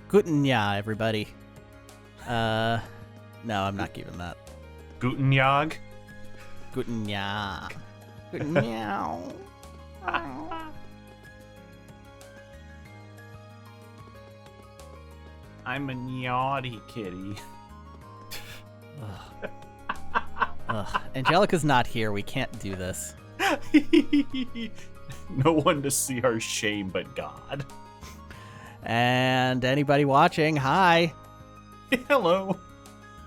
Guten Jahr, everybody. No, I'm not giving that. Guten Jog. Guten Jahr. Guten Jahr. I'm a naughty kitty. Angelica's not here. We can't do this. No one to see our shame but God. And anybody watching, hi. Hello.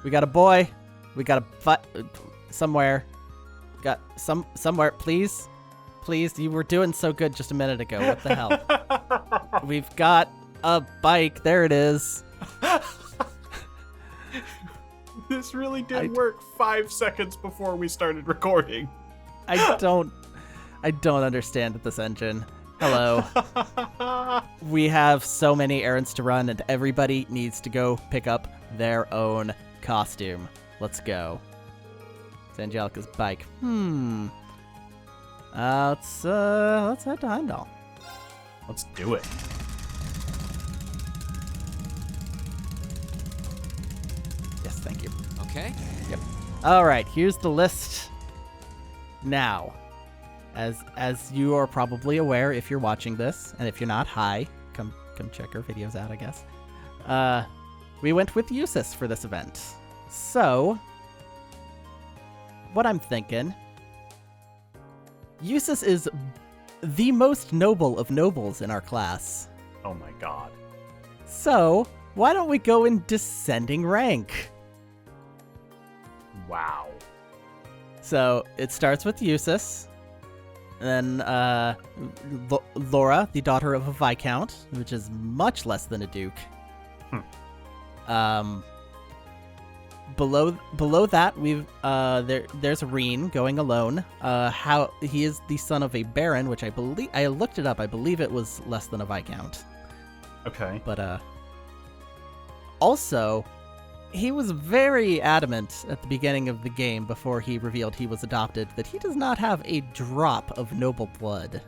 We got a boy. We got a somewhere. Got somewhere. Please. You were doing so good just a minute ago. What the hell? We've got a bike. There it is. This really did work 5 seconds before we started recording. I don't understand this engine. Hello. We have so many errands to run, and everybody needs to go pick up their own costume. Let's go. It's Angelica's bike. Let's head to Heimdall. Let's do it. Yes, thank you. Okay. Yep. All right, here's the list. Now, as you are probably aware if you're watching this, and if you're not, hi. Come check our videos out, I guess. We went with Usis for this event. So, what I'm thinking, Usis is the most noble of nobles in our class. Oh my god. So, why don't we go in descending rank? Wow. So, it starts with Usis. Then, Laura, the daughter of a Viscount, which is much less than a Duke. Below that, we've there's Rean going alone. How he is the son of a Baron, which I looked it up. I believe it was less than a Viscount. Okay. But also, he was very adamant at the beginning of the game before he revealed he was adopted that he does not have a drop of noble blood.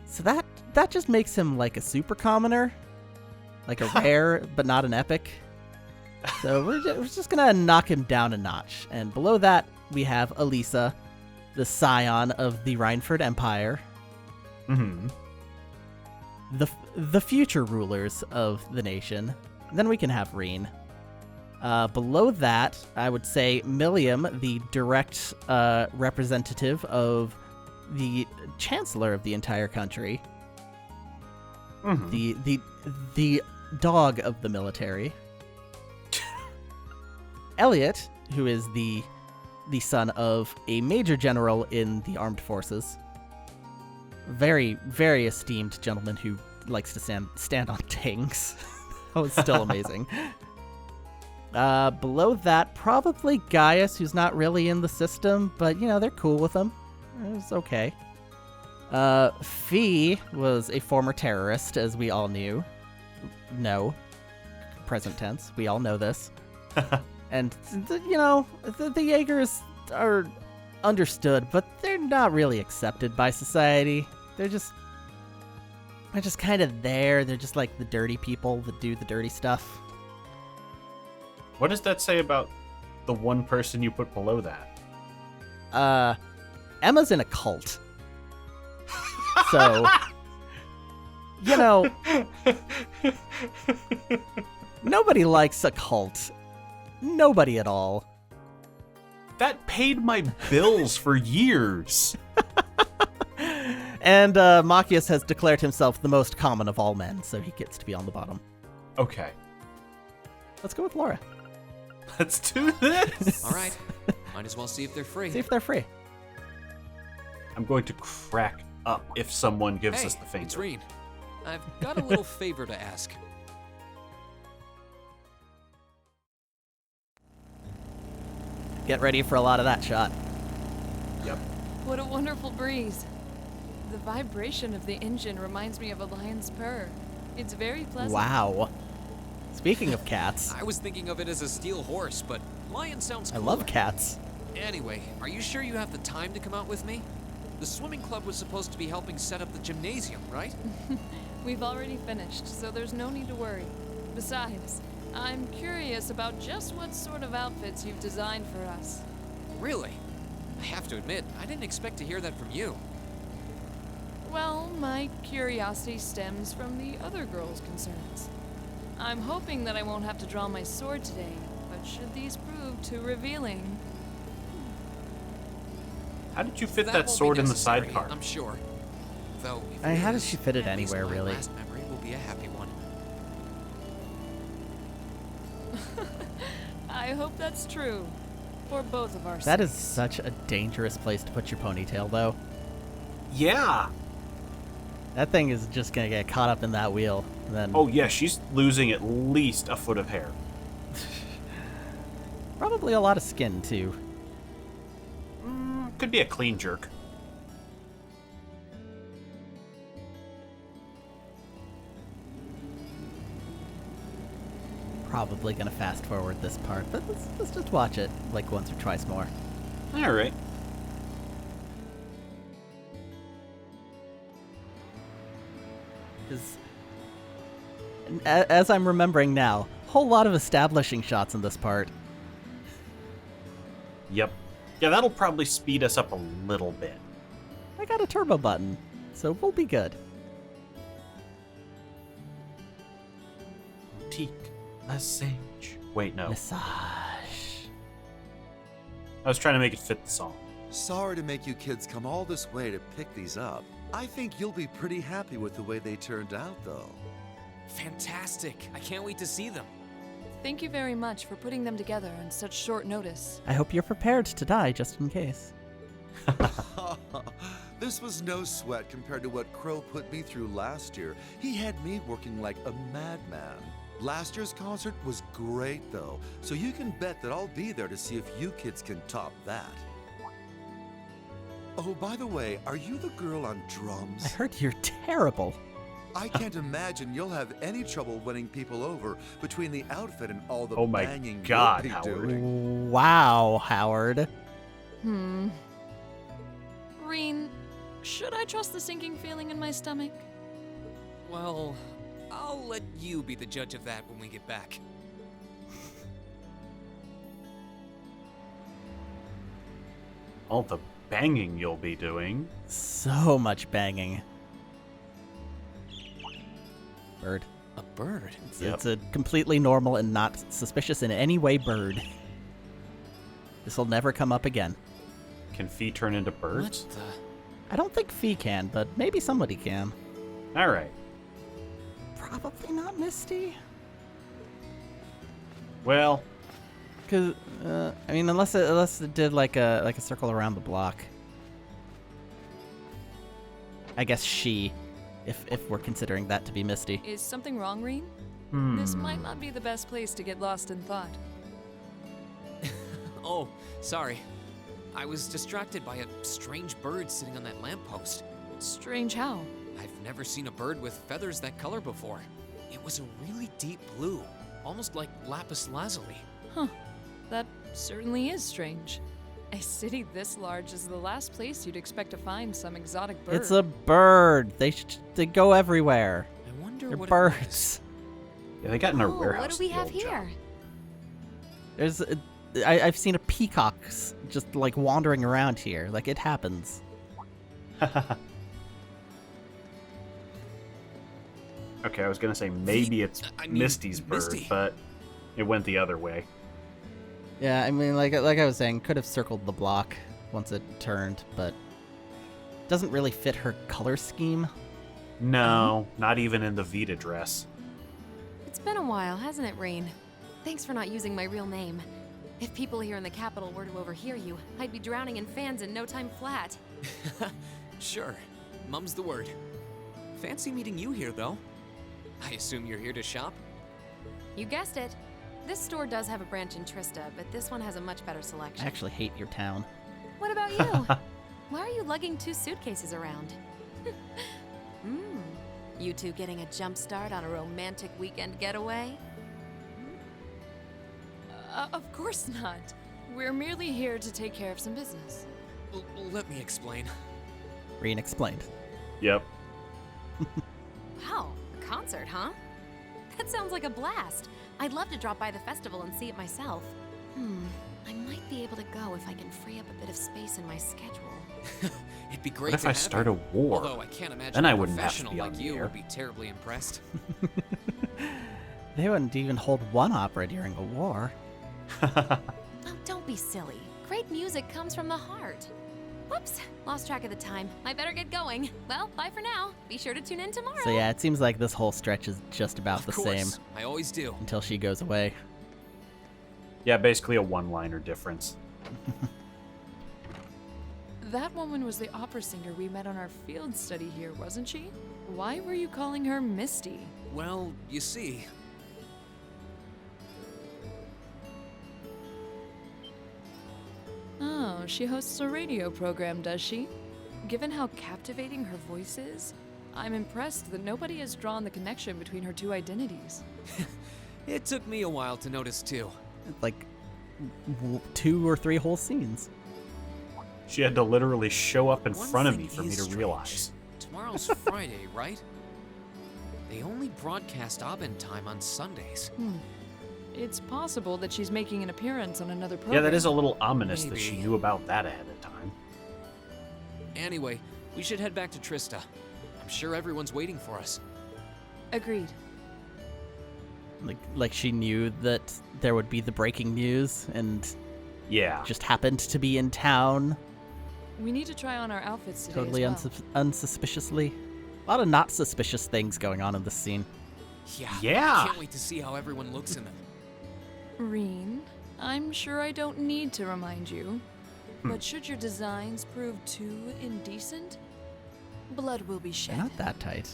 So that just makes him like a super commoner, like a rare but not an epic. So we're just gonna knock him down a notch. And below that, we have Alisa, the scion of the Rhineford Empire. Mm-hmm. The future rulers of the nation. Then we can have Rean. Below that, I would say Millium, the direct representative of the chancellor of the entire country. Mm-hmm. The dog of the military. Elliot, who is the son of a major general in the armed forces. Very, very esteemed gentleman who likes to stand on tanks. That was still amazing. Below that, probably Gaius, who's not really in the system, but, they're cool with him. It's okay. Fie was a former terrorist, as we all knew. No. Present tense. We all know this. And, the Jaegers are understood, but they're not really accepted by society. They're just kind of there. They're just like the dirty people that do the dirty stuff. What does that say about the one person you put below that? Emma's in a cult. So, nobody likes a cult. Nobody at all. That paid my bills for years. And Machias has declared himself the most common of all men, so he gets to be on the bottom. Okay. Let's go with Laura. Let's do this. All right. Might as well see if they're free. See if they're free. I'm going to crack up if someone gives us the finger. It's Rean. I've got a little favor to ask. Get ready for a lot of that shot. Yep. What a wonderful breeze. The vibration of the engine reminds me of a lion's purr. It's very pleasant. Wow. Speaking of cats. I was thinking of it as a steel horse, but lion sounds I cooler. love cats. Anyway, are you sure you have the time to come out with me? The swimming club was supposed to be helping set up the gymnasium, right? We've already finished, so there's no need to worry. Besides, I'm curious about just what sort of outfits you've designed for us. Really? I have to admit, I didn't expect to hear that from you. Well, my curiosity stems from the other girls' concerns. I'm hoping that I won't have to draw my sword today, but should these prove too revealing... How did you fit that won't be sword in the necessary, sidecar? I'm sure. Though, if I mean, how is, does she fit it at least anywhere, my really? last memory will be a happy one. I hope that's true. For both of our That is sakes. such a dangerous place to put your ponytail, though. Yeah. That thing is just gonna get caught up in that wheel. And then Oh, yeah, she's losing at least a foot of hair. probably a lot of skin, too. Could be a clean jerk. Probably gonna fast forward this part, but let's just watch it like once or twice more. All right. Because as I'm remembering now, whole lot of establishing shots in this part. Yep. Yeah, that'll probably speed us up a little bit. I got a turbo button, so we'll be good. Boutique, a sage. Wait, no. Massage. I was trying to make it fit the song. Sorry to make you kids come all this way to pick these up. I think you'll be pretty happy with the way they turned out, though. Fantastic! I can't wait to see them. Thank you very much for putting them together on such short notice. I hope you're prepared to die just in case. This was no sweat compared to what Crow put me through last year. He had me working like a madman. Last year's concert was great, though, so you can bet that I'll be there to see if you kids can top that. Oh, by the way, are you the girl on drums? I heard you're terrible. I can't imagine you'll have any trouble winning people over between the outfit and all the Oh my banging God, you'll be Howard. doing. Wow, Howard. Rean, should I trust the sinking feeling in my stomach? Well, I'll let you be the judge of that when we get back. All the banging you'll be doing. So much banging. Bird. A bird? Yep. It's a completely normal and not suspicious in any way bird. This'll never come up again. Can Fie turn into birds? What the... I don't think Fie can, but maybe somebody can. All right. Probably not Misty. Well, Cause I mean, unless it did like a circle around the block. I guess she, if we're considering that to be Misty. Is something wrong, Rean? This might not be the best place to get lost in thought. Oh, sorry. I was distracted by a strange bird sitting on that lamppost. Strange how? I've never seen a bird with feathers that color before. It was a really deep blue, almost like lapis lazuli. Huh. That certainly is strange. A city this large is the last place you'd expect to find some exotic bird. It's a bird. They go everywhere. I wonder They're what birds. yeah, they got in our warehouse. What do we the have old job. here? There's I've seen a peacock just like wandering around here. Like it happens. Okay, I was gonna say maybe it's I mean, Misty's bird, Misty. but it went the other way. Yeah, I mean, like I was saying, could have circled the block once it turned, but doesn't really fit her color scheme. No, not even in the Vita dress. It's been a while, hasn't it, Rean? Thanks for not using my real name. If people here in the capital were to overhear you, I'd be drowning in fans in no time flat. Sure. Mum's the word. Fancy meeting you here, though. I assume you're here to shop? You guessed it. This store does have a branch in Trista, but this one has a much better I selection. actually hate your town. What about you? Why are you lugging 2 suitcases around? You two getting a jump start on a romantic weekend getaway? Of course not. We're merely here to take care of some business. Let me explain. Rean explained. Yep. Wow, a concert, huh? That sounds like a blast. I'd love to drop by the festival and see it myself. I might be able to go if I can free up a bit of space in my schedule. It'd be great What if to I have start you. a war? Although I can't imagine Then I a wouldn't have to professional be on like the you air. would be terribly impressed. They wouldn't even hold one opera during a war. Oh, don't be silly. Great music comes from the heart. Whoops, lost track of the time. I better get going. Well, bye for now. Be sure to tune in tomorrow. So yeah, it seems like this whole stretch is just about the Of course, same I always do. until she goes away. Yeah, basically a one-liner difference. That woman was the opera singer we met on our field study here, wasn't she? Why were you calling her Misty? Well, you see, Oh, she hosts a radio program, does she? Given how captivating her voice is, I'm impressed that nobody has drawn the connection between her two identities. it took me a while to notice too. Like 2 or 3 whole scenes. She had to literally show up in One front of thing me for me is to strange. realize. Tomorrow's Friday, right? They only broadcast Abend time on Sundays. It's possible that she's making an appearance on another program. Yeah, that is a little ominous that she Maybe. knew about that ahead of time. Anyway, we should head back to Trista. I'm sure everyone's waiting for us. Agreed. Like she knew that there would be the breaking news and Yeah. just happened to be in town We need to try on our outfits today totally as well. unsuspiciously. A lot of not suspicious things going on in this scene. Yeah. I can't wait to see how everyone looks in them. Rean, I'm sure I don't need to remind you, but should your designs prove too indecent, blood will be They're shed. not that tight.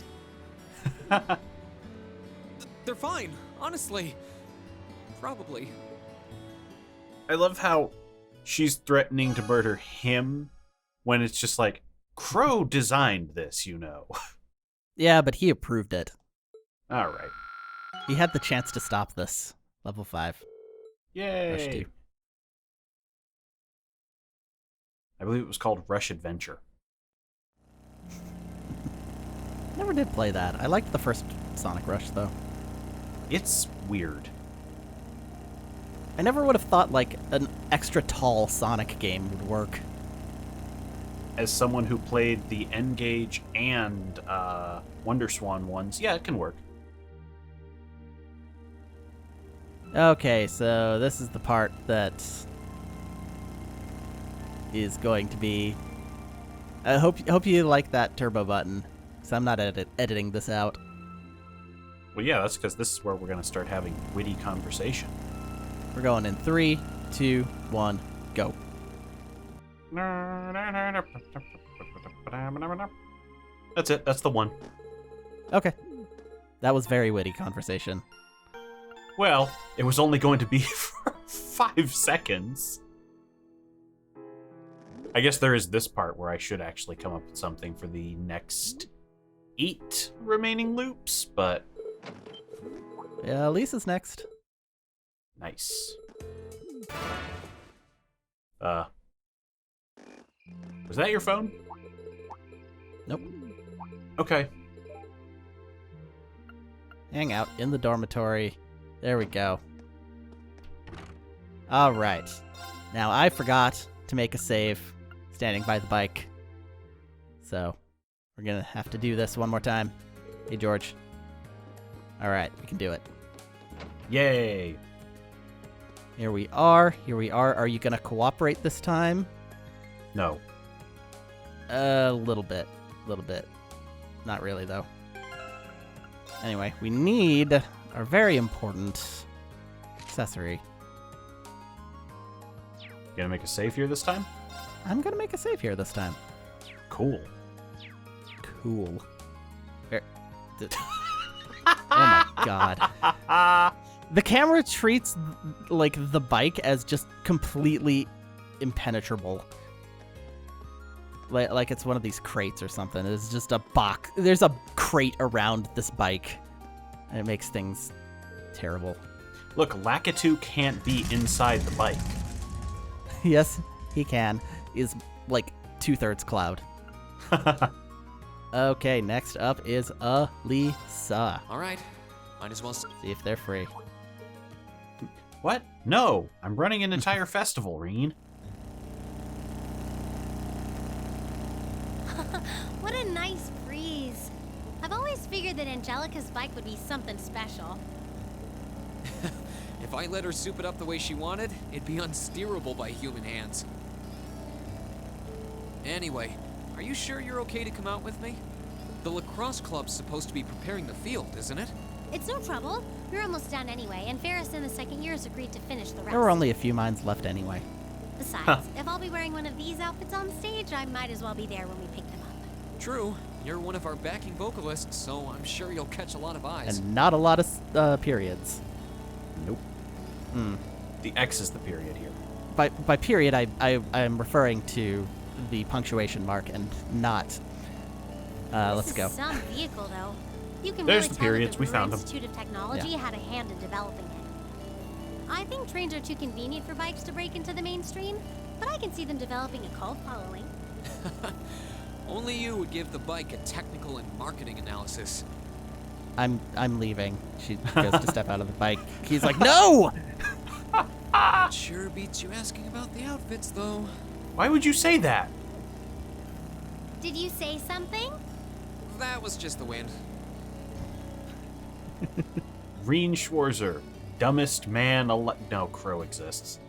They're fine, honestly. Probably. I love how she's threatening to murder him when it's just like, Crow designed this, you know. Yeah, but he approved it. All right. He had the chance to stop this. Level 5. Rush 2. Yay. I believe it was called Rush Adventure. Never did play that. I liked the first Sonic Rush, though. It's weird. I never would have thought, like, an extra tall Sonic game would work. As someone who played the N-Gage and Wonder Swan ones, yeah, it can work. Okay, so this is the part that is going to be... I hope you like that turbo button, because I'm not editing this out. Well, yeah, that's because this is where we're going to start having witty conversation. We're going in 3, 2, 1, go. That's it. That's the one. Okay. That was very witty conversation. Well, it was only going to be for 5 seconds. I guess there is this part where I should actually come up with something for the next 8 remaining loops, but Yeah, Lisa's next. nice. Was that your phone? Nope. Okay. Hang out in the dormitory. There we go. Alright. Now, I forgot to make a save standing by the bike. So, we're gonna have to do this one more time. Hey, George. Alright, we can do it. Yay. Here we are. Here we are. Are you gonna cooperate this time? No. A little bit. Not really, though. Anyway, we need our very important accessory. You gonna make a save here this time? I'm gonna make a save here this time. Cool. Cool. Oh my god. The camera treats like the bike as just completely impenetrable. Like it's one of these crates or something. It's just a box. There's a crate around this bike. And it makes things terrible. Look, Lakitu can't be inside the bike. Yes, he can. He's like 2/3 cloud. Okay, next up is Alisa. All right, might as well. See if they're free. What? No, I'm running an entire festival, Rean. What a nice breeze. I've always figured that Angelica's bike would be something special. If I let her soup it up the way she wanted, it'd be unsteerable by human hands. Anyway, are you sure you're okay to come out with me? The lacrosse club's supposed to be preparing the field, isn't it? It's no trouble. We're almost done anyway, and Ferris in the second year has agreed to finish the rest. There were only a few mines left anyway. Besides, if I'll be wearing one of these outfits on stage, I might as well be there when we pick them up. True. You're one of our backing vocalists, so I'm sure you'll catch a lot of eyes. And not a lot of periods. Nope. The X is the period here. By period, I'm referring to the punctuation mark and not. Let's This go. is some vehicle, though. You can There's really the tell periods, that we the found Ruhr 'em. Institute of Technology Yeah. had a hand in developing it. I think trains are too convenient for bikes to break into the mainstream, but I can see them developing a cult following. Only you would give the bike a technical and marketing analysis. I'm leaving. She goes to step out of the bike. He's like, no! Sure beats you asking about the outfits, though. Why would you say that? Did you say something? That was just the wind. Rean Schwarzer, dumbest man alive. No, Crow exists.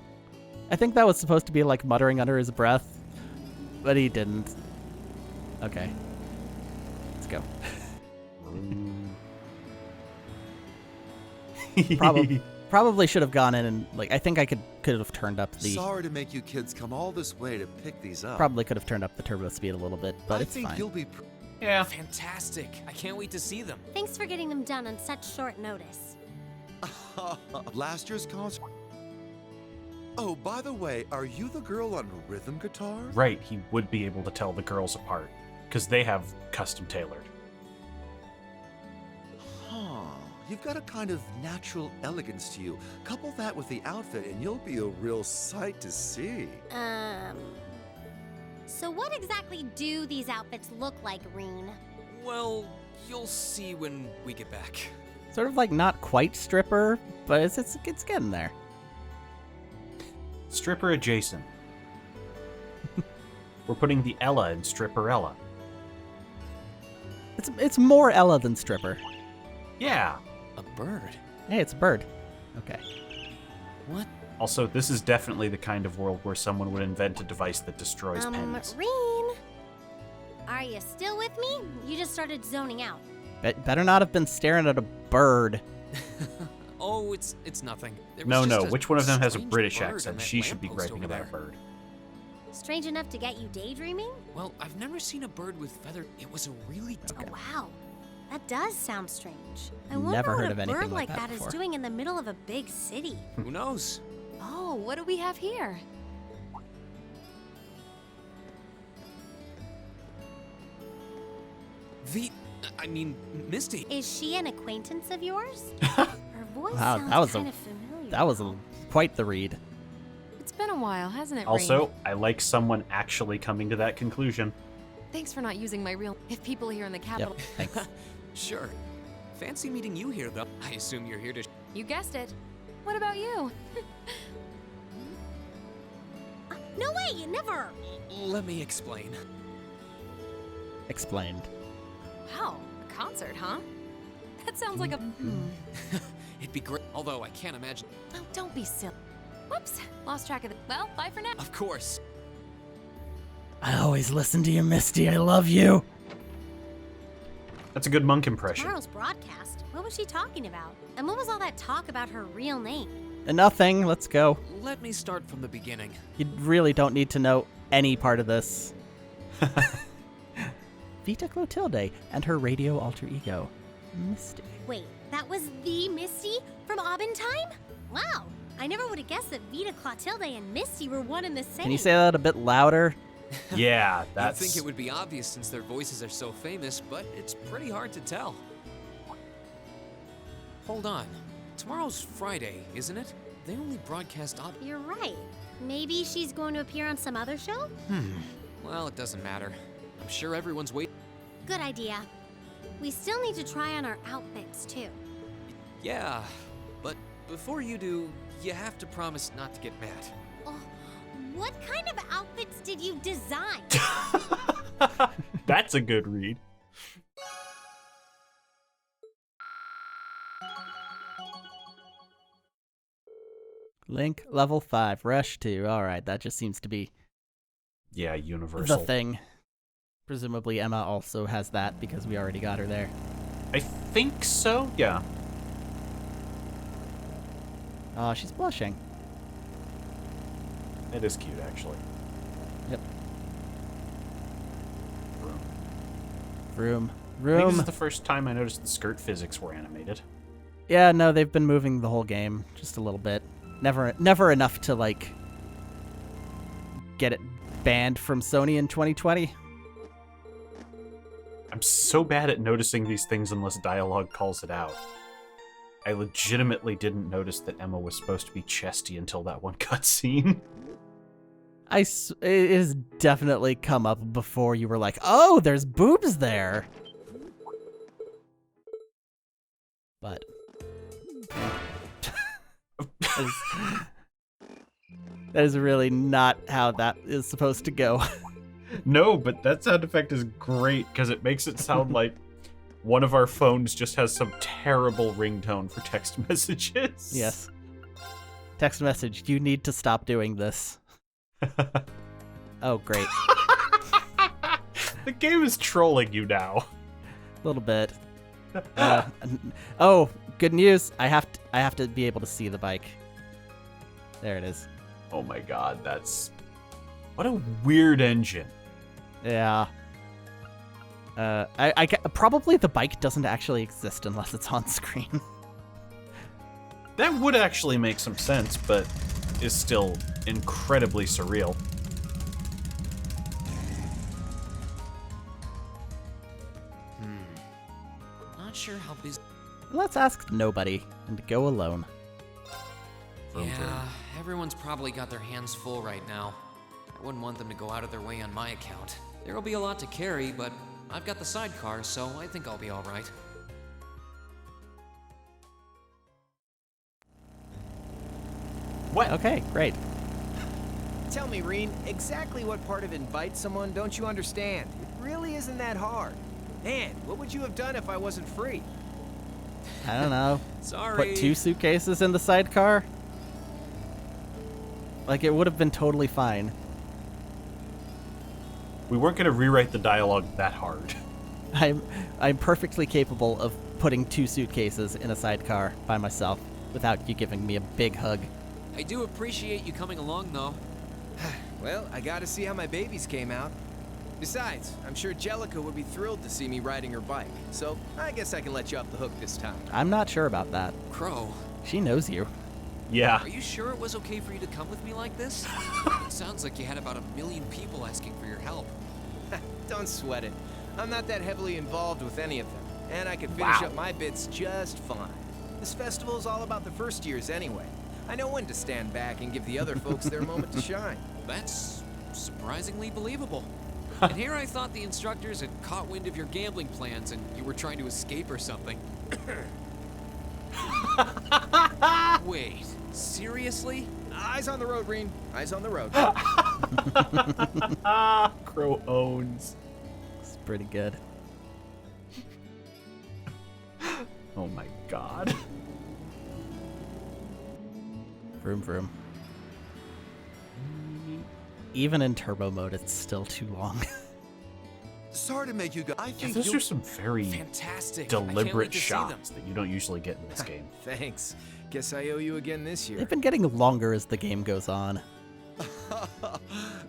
I think that was supposed to be like muttering under his breath, but he didn't. Okay. Let's go. Probably should have gone in and I think I could have turned up the Sorry to make you kids come all this way to pick these up. probably could have turned up the turbo speed a little bit, but I it's think fine. you'll be. Yeah. Fantastic. I can't wait to see them. Thanks for getting them done on such short notice. Last year's concert. Oh, by the way, are you the girl on rhythm guitar? Right, he would be able to tell the girls apart, because they have custom tailored. Huh. You've got a kind of natural elegance to you. Couple that with the outfit, and you'll be a real sight to see. So what exactly do these outfits look like, Rean? Well, you'll see when we get back. Sort of like not quite stripper, but it's getting there. Stripper adjacent. We're putting the Ella in Stripper Ella. It's more Ella than stripper. Yeah. A bird? Hey, it's a bird. Okay. What? Also, this is definitely the kind of world where someone would invent a device that destroys pennies. Rean? Are you still with me? You just started zoning out. Better not have been staring at a bird. Oh, it's nothing. There was No, just no. a Which one of them has a strange British bird on accent? that She should be lamppost griping over about there. bird. Strange enough to get you daydreaming? Well, I've never seen a bird with feather. It was a really Oh, wow. That does sound strange. I wonder Never what heard a of anything bird like like that that is before. doing in the middle of a big city. Who knows? Oh, what do we have here? Misty. Is she an acquaintance of yours? Her voice Wow, sounds kind of familiar. That was quite the read. It's been a while, hasn't it, Also, Rean? I like someone actually coming to that conclusion. Thanks for not using my real. If people here in the capital. Yep. Thanks. Sure. Fancy meeting you here, though. I assume you're here to. You guessed it. What about you? No way, never! Let me explain. Explained. Wow, a concert, huh? That sounds like a. It'd be great. Although I can't imagine. Oh, don't be silly. Whoops, lost track of it. Well, bye for now. Of course. I always listen to you, Misty. I love you. That's a good monk impression. Tomorrow's broadcast. What was she talking about? And what was all that talk about her real name? Nothing. Let's go. Let me start from the beginning. You really don't need to know any part of this. Vita Clotilde and her radio alter ego, Misty. Wait, that was the Misty from Abentime? Wow, I never would have guessed that Vita Clotilde and Misty were one and the same. Can you say that a bit louder? Yeah, that's. You'd think it would be obvious since their voices are so famous, but it's pretty hard to tell. Hold on. Tomorrow's Friday, isn't it? They only broadcast You're right. Maybe she's going to appear on some other show? Well, it doesn't matter. I'm sure everyone's waiting. Good idea. We still need to try on our outfits, too. Yeah, but before you do, you have to promise not to get mad. Oh, what kind of outfits did you design? That's a good read. Link, level 5, Rush 2. Alright, that just seems to be Yeah, universal. the thing. Presumably Emma also has that because we already got her there. I think so, yeah. Oh, she's blushing. It is cute, actually. Yep. Vroom. Vroom. I think this Vroom. is the first time I noticed the skirt physics were animated. Yeah, no, they've been moving the whole game just a little bit. Never enough to, like, get it banned from Sony in 2020. I'm so bad at noticing these things unless dialogue calls it out. I legitimately didn't notice that Emma was supposed to be chesty until that one cutscene. It has definitely come up before you were like, oh, there's boobs there. But that is really not how that is supposed to go. No, but that sound effect is great because it makes it sound like one of our phones just has some terrible ringtone for text messages. Yes. Text message, you need to stop doing this. Oh, great. The game is trolling you now. A little bit. Oh, good news. I have to be able to see the bike. There it is. Oh my god, that's... What a weird engine. Yeah. Probably the bike doesn't actually exist unless it's on screen. That would actually make some sense, but is still incredibly surreal. Not sure how busy. Let's ask nobody and go alone. Yeah, everyone's probably got their hands full right now. I wouldn't want them to go out of their way on my account. There'll be a lot to carry, but I've got the sidecar, so I think I'll be alright. What? Okay, great. Tell me, Rean, exactly what part of invite someone don't you understand? It really isn't that hard. Man, what would you have done if I wasn't free? I don't know. Sorry. Put 2 suitcases in the sidecar? Like, it would have been totally fine. We weren't going to rewrite the dialogue that hard. I'm perfectly capable of putting 2 suitcases in a sidecar by myself without you giving me a big hug. I do appreciate you coming along, though. Well, I gotta see how my babies came out. Besides, I'm sure Jellica would be thrilled to see me riding her bike, so I guess I can let you off the hook this time. I'm not sure about that. Crow, She knows you. Yeah. are you sure it was okay for you to come with me like this? It sounds like you had about 1 million people asking for your help. Don't sweat it. I'm not that heavily involved with any of them, and I can finish up my bits just fine. This festival is all about the first years anyway. I know when to stand back and give the other folks their moment to shine. That's surprisingly believable. And here I thought the instructors had caught wind of your gambling plans and you were trying to escape or something. Wait, seriously? Eyes on the road, Rean. Eyes on the road. Crow owns. It's pretty good. Oh my god. Vroom vroom. Even in turbo mode, it's still too long. Sorry to make you go. I Yeah, think those you'll... are some very Fantastic. I can't wait deliberate to see them. shots that you don't usually get in this game. Thanks. Guess I owe you again this year. They've been getting longer as the game goes on.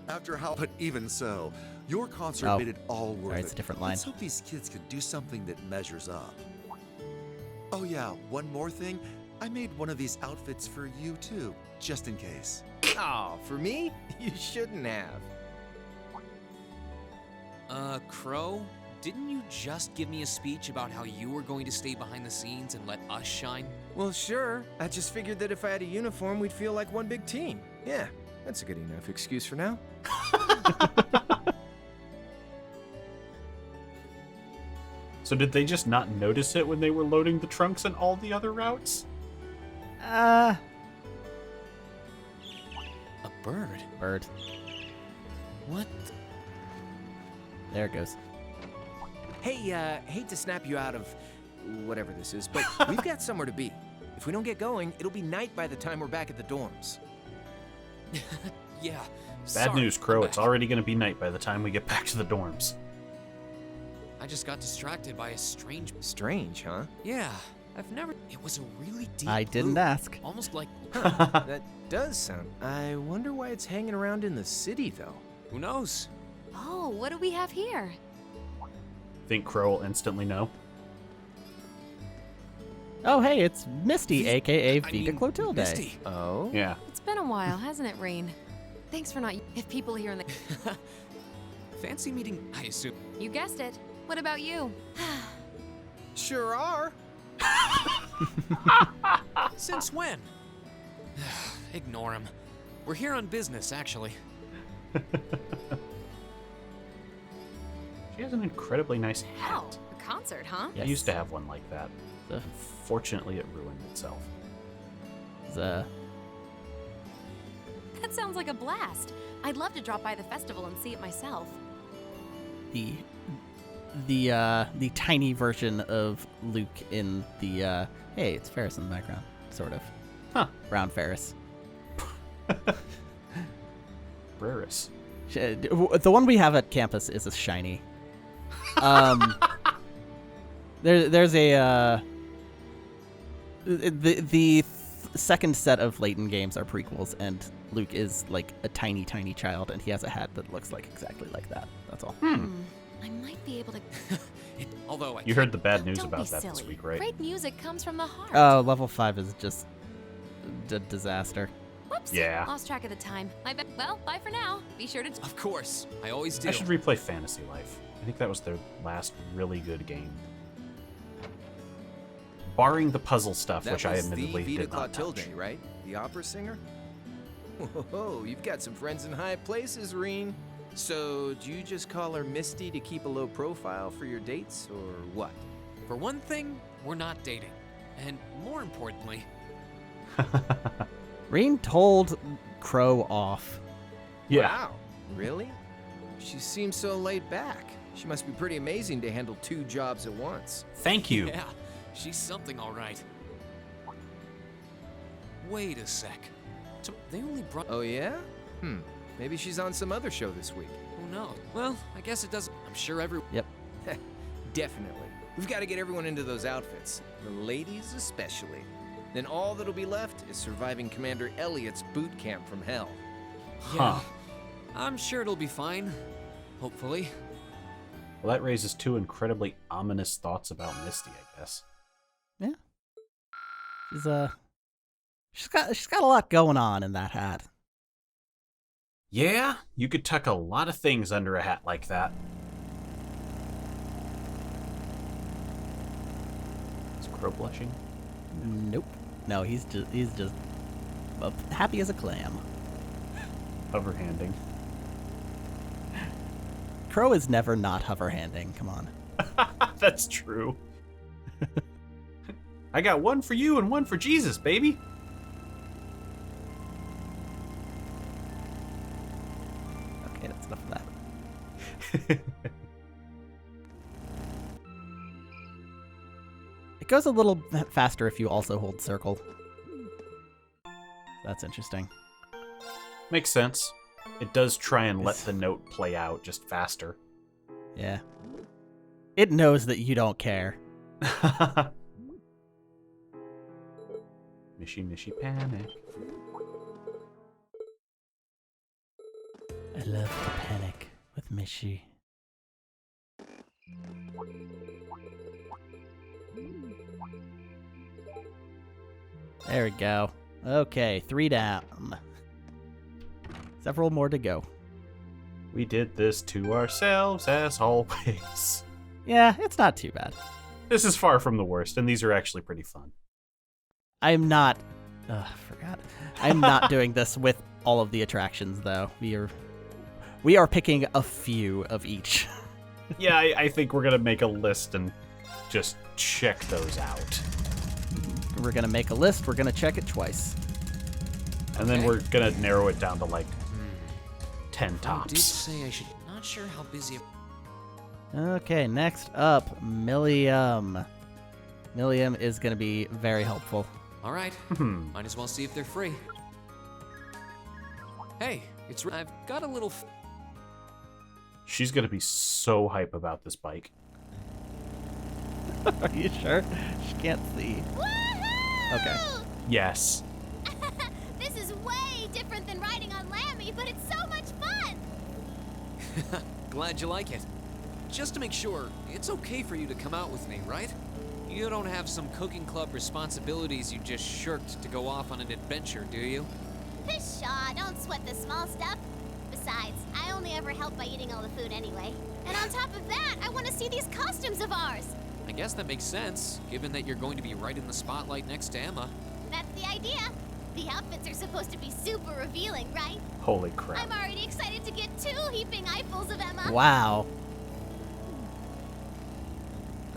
After how... But even so, your concert Oh. made it all worth Sorry, it. it's a different line. Let's hope these kids could do something that measures up. Oh yeah, one more thing. I made one of these outfits for you too, just in case. Oh, for me? You shouldn't have. Crow, didn't you just give me a speech about how you were going to stay behind the scenes and let us shine? Well, sure. I just figured that if I had a uniform, we'd feel like one big team. Yeah, that's a good enough excuse for now. So did they just not notice it when they were loading the trunks and all the other routes? A bird? Bird. What? There it goes. Hey, hate to snap you out of whatever this is, but we've got somewhere to be. If we don't get going, it'll be night by the time we're back at the dorms. Yeah. Bad news, Crow. It's already going to be night by the time we get back to the dorms. I just got distracted by a strange... Strange, huh? Yeah, I've never... It was a really deep I didn't blue, ask. Almost like... That does sound... I wonder why it's hanging around in the city, though. Who knows? Oh, what do we have here? Think Crow will instantly know. Oh, hey, it's Misty, a.k.a. I Vita mean, Clotilde. Misty. Oh? Yeah. It's been a while, hasn't it, Rean? Thanks for not... If people here in the... Fancy meeting, I assume. You guessed it. What about you? Sure are. Since when? Ignore him. We're here on business, actually. She has an incredibly nice hat. Oh, a concert, huh? I used to have one like that. The- Fortunately, it ruined itself. The That sounds like a blast. I'd love to drop by the festival and see it myself. the tiny version of Luke in the hey, it's Ferris in the background, sort of. Huh. Brown Ferris. Breris. The one we have at campus is a shiny. There's a the second set of Layton games are prequels, and Luke is like a tiny child, and he has a hat that looks like exactly like that. That's all. I might be able to... Although You heard the bad news Don't about be that silly. this week, right? Great music comes from the heart. Oh, level 5 is just a disaster. Whoops. Yeah. Lost track of the time. I bet. Well, bye for now. Be sure to... Of course, I always do. I should replay Fantasy Life. I think that was their last really good game. Barring the puzzle stuff, That which I was admittedly the Vita did not touch. Clotilde, right? The opera singer? Whoa, you've got some friends in high places, Rean. So, do you just call her Misty to keep a low profile for your dates, or what? For one thing, we're not dating. And more importantly, Rean told Crow off. Yeah. Wow, really? She seems so laid back. She must be pretty amazing to handle 2 jobs at once. Thank you. yeah, she's something all right. Wait a sec. So they only brought... Oh yeah? Maybe she's on some other show this week. Who knows? Well, I guess it doesn't... I'm sure every... Yep. Definitely. We've got to get everyone into those outfits. The ladies especially. Then all that'll be left is surviving Commander Elliot's boot camp from hell. Huh. I'm sure it'll be fine. Hopefully. Well, that raises 2 incredibly ominous thoughts about Misty, I guess. Yeah. She's got a lot going on in that hat. Yeah, you could tuck a lot of things under a hat like that. Is Crow blushing? Nope. No, he's just happy as a clam. Hoverhanding. Crow is never not hoverhanding. Come on. That's true. I got one for you and one for Jesus, baby. Okay, that's enough of that. It goes a little faster if you also hold circle. That's interesting. Makes sense. It does try and let the note play out just faster. Yeah. It knows that you don't care. Mishy panic. I love to panic with Mishy. There we go. Okay, 3 down. Several more to go. We did this to ourselves as always. Yeah, it's not too bad. This is far from the worst, and these are actually pretty fun. I'm not... forgot. I'm not doing this with all of the attractions, though. We are picking a few of each. Yeah, I think we're gonna make a list and just check those out. We're gonna make a list. We're gonna check it twice. And then we're gonna narrow it down to like 10 I did tops. say I should. Not sure how busy. Okay, next up, Millium. Millium is gonna be very helpful. All right. Might as well see if they're free. Hey, I've got a little. She's gonna be so hype about this bike. Are you sure? She can't see. Woohoo! Okay. Yes. This is way different than riding on Lammy, but it's so much fun! Glad you like it. Just to make sure, it's okay for you to come out with me, right? You don't have some cooking club responsibilities you just shirked to go off on an adventure, do you? Pshaw, don't sweat the small stuff. Besides, I only ever help by eating all the food anyway. And on top of that, I want to see these costumes of ours. I guess that makes sense, given that you're going to be right in the spotlight next to Emma. That's the idea. The outfits are supposed to be super revealing, right? Holy crap. I'm already excited to get 2 heaping eyefuls of Emma. Wow.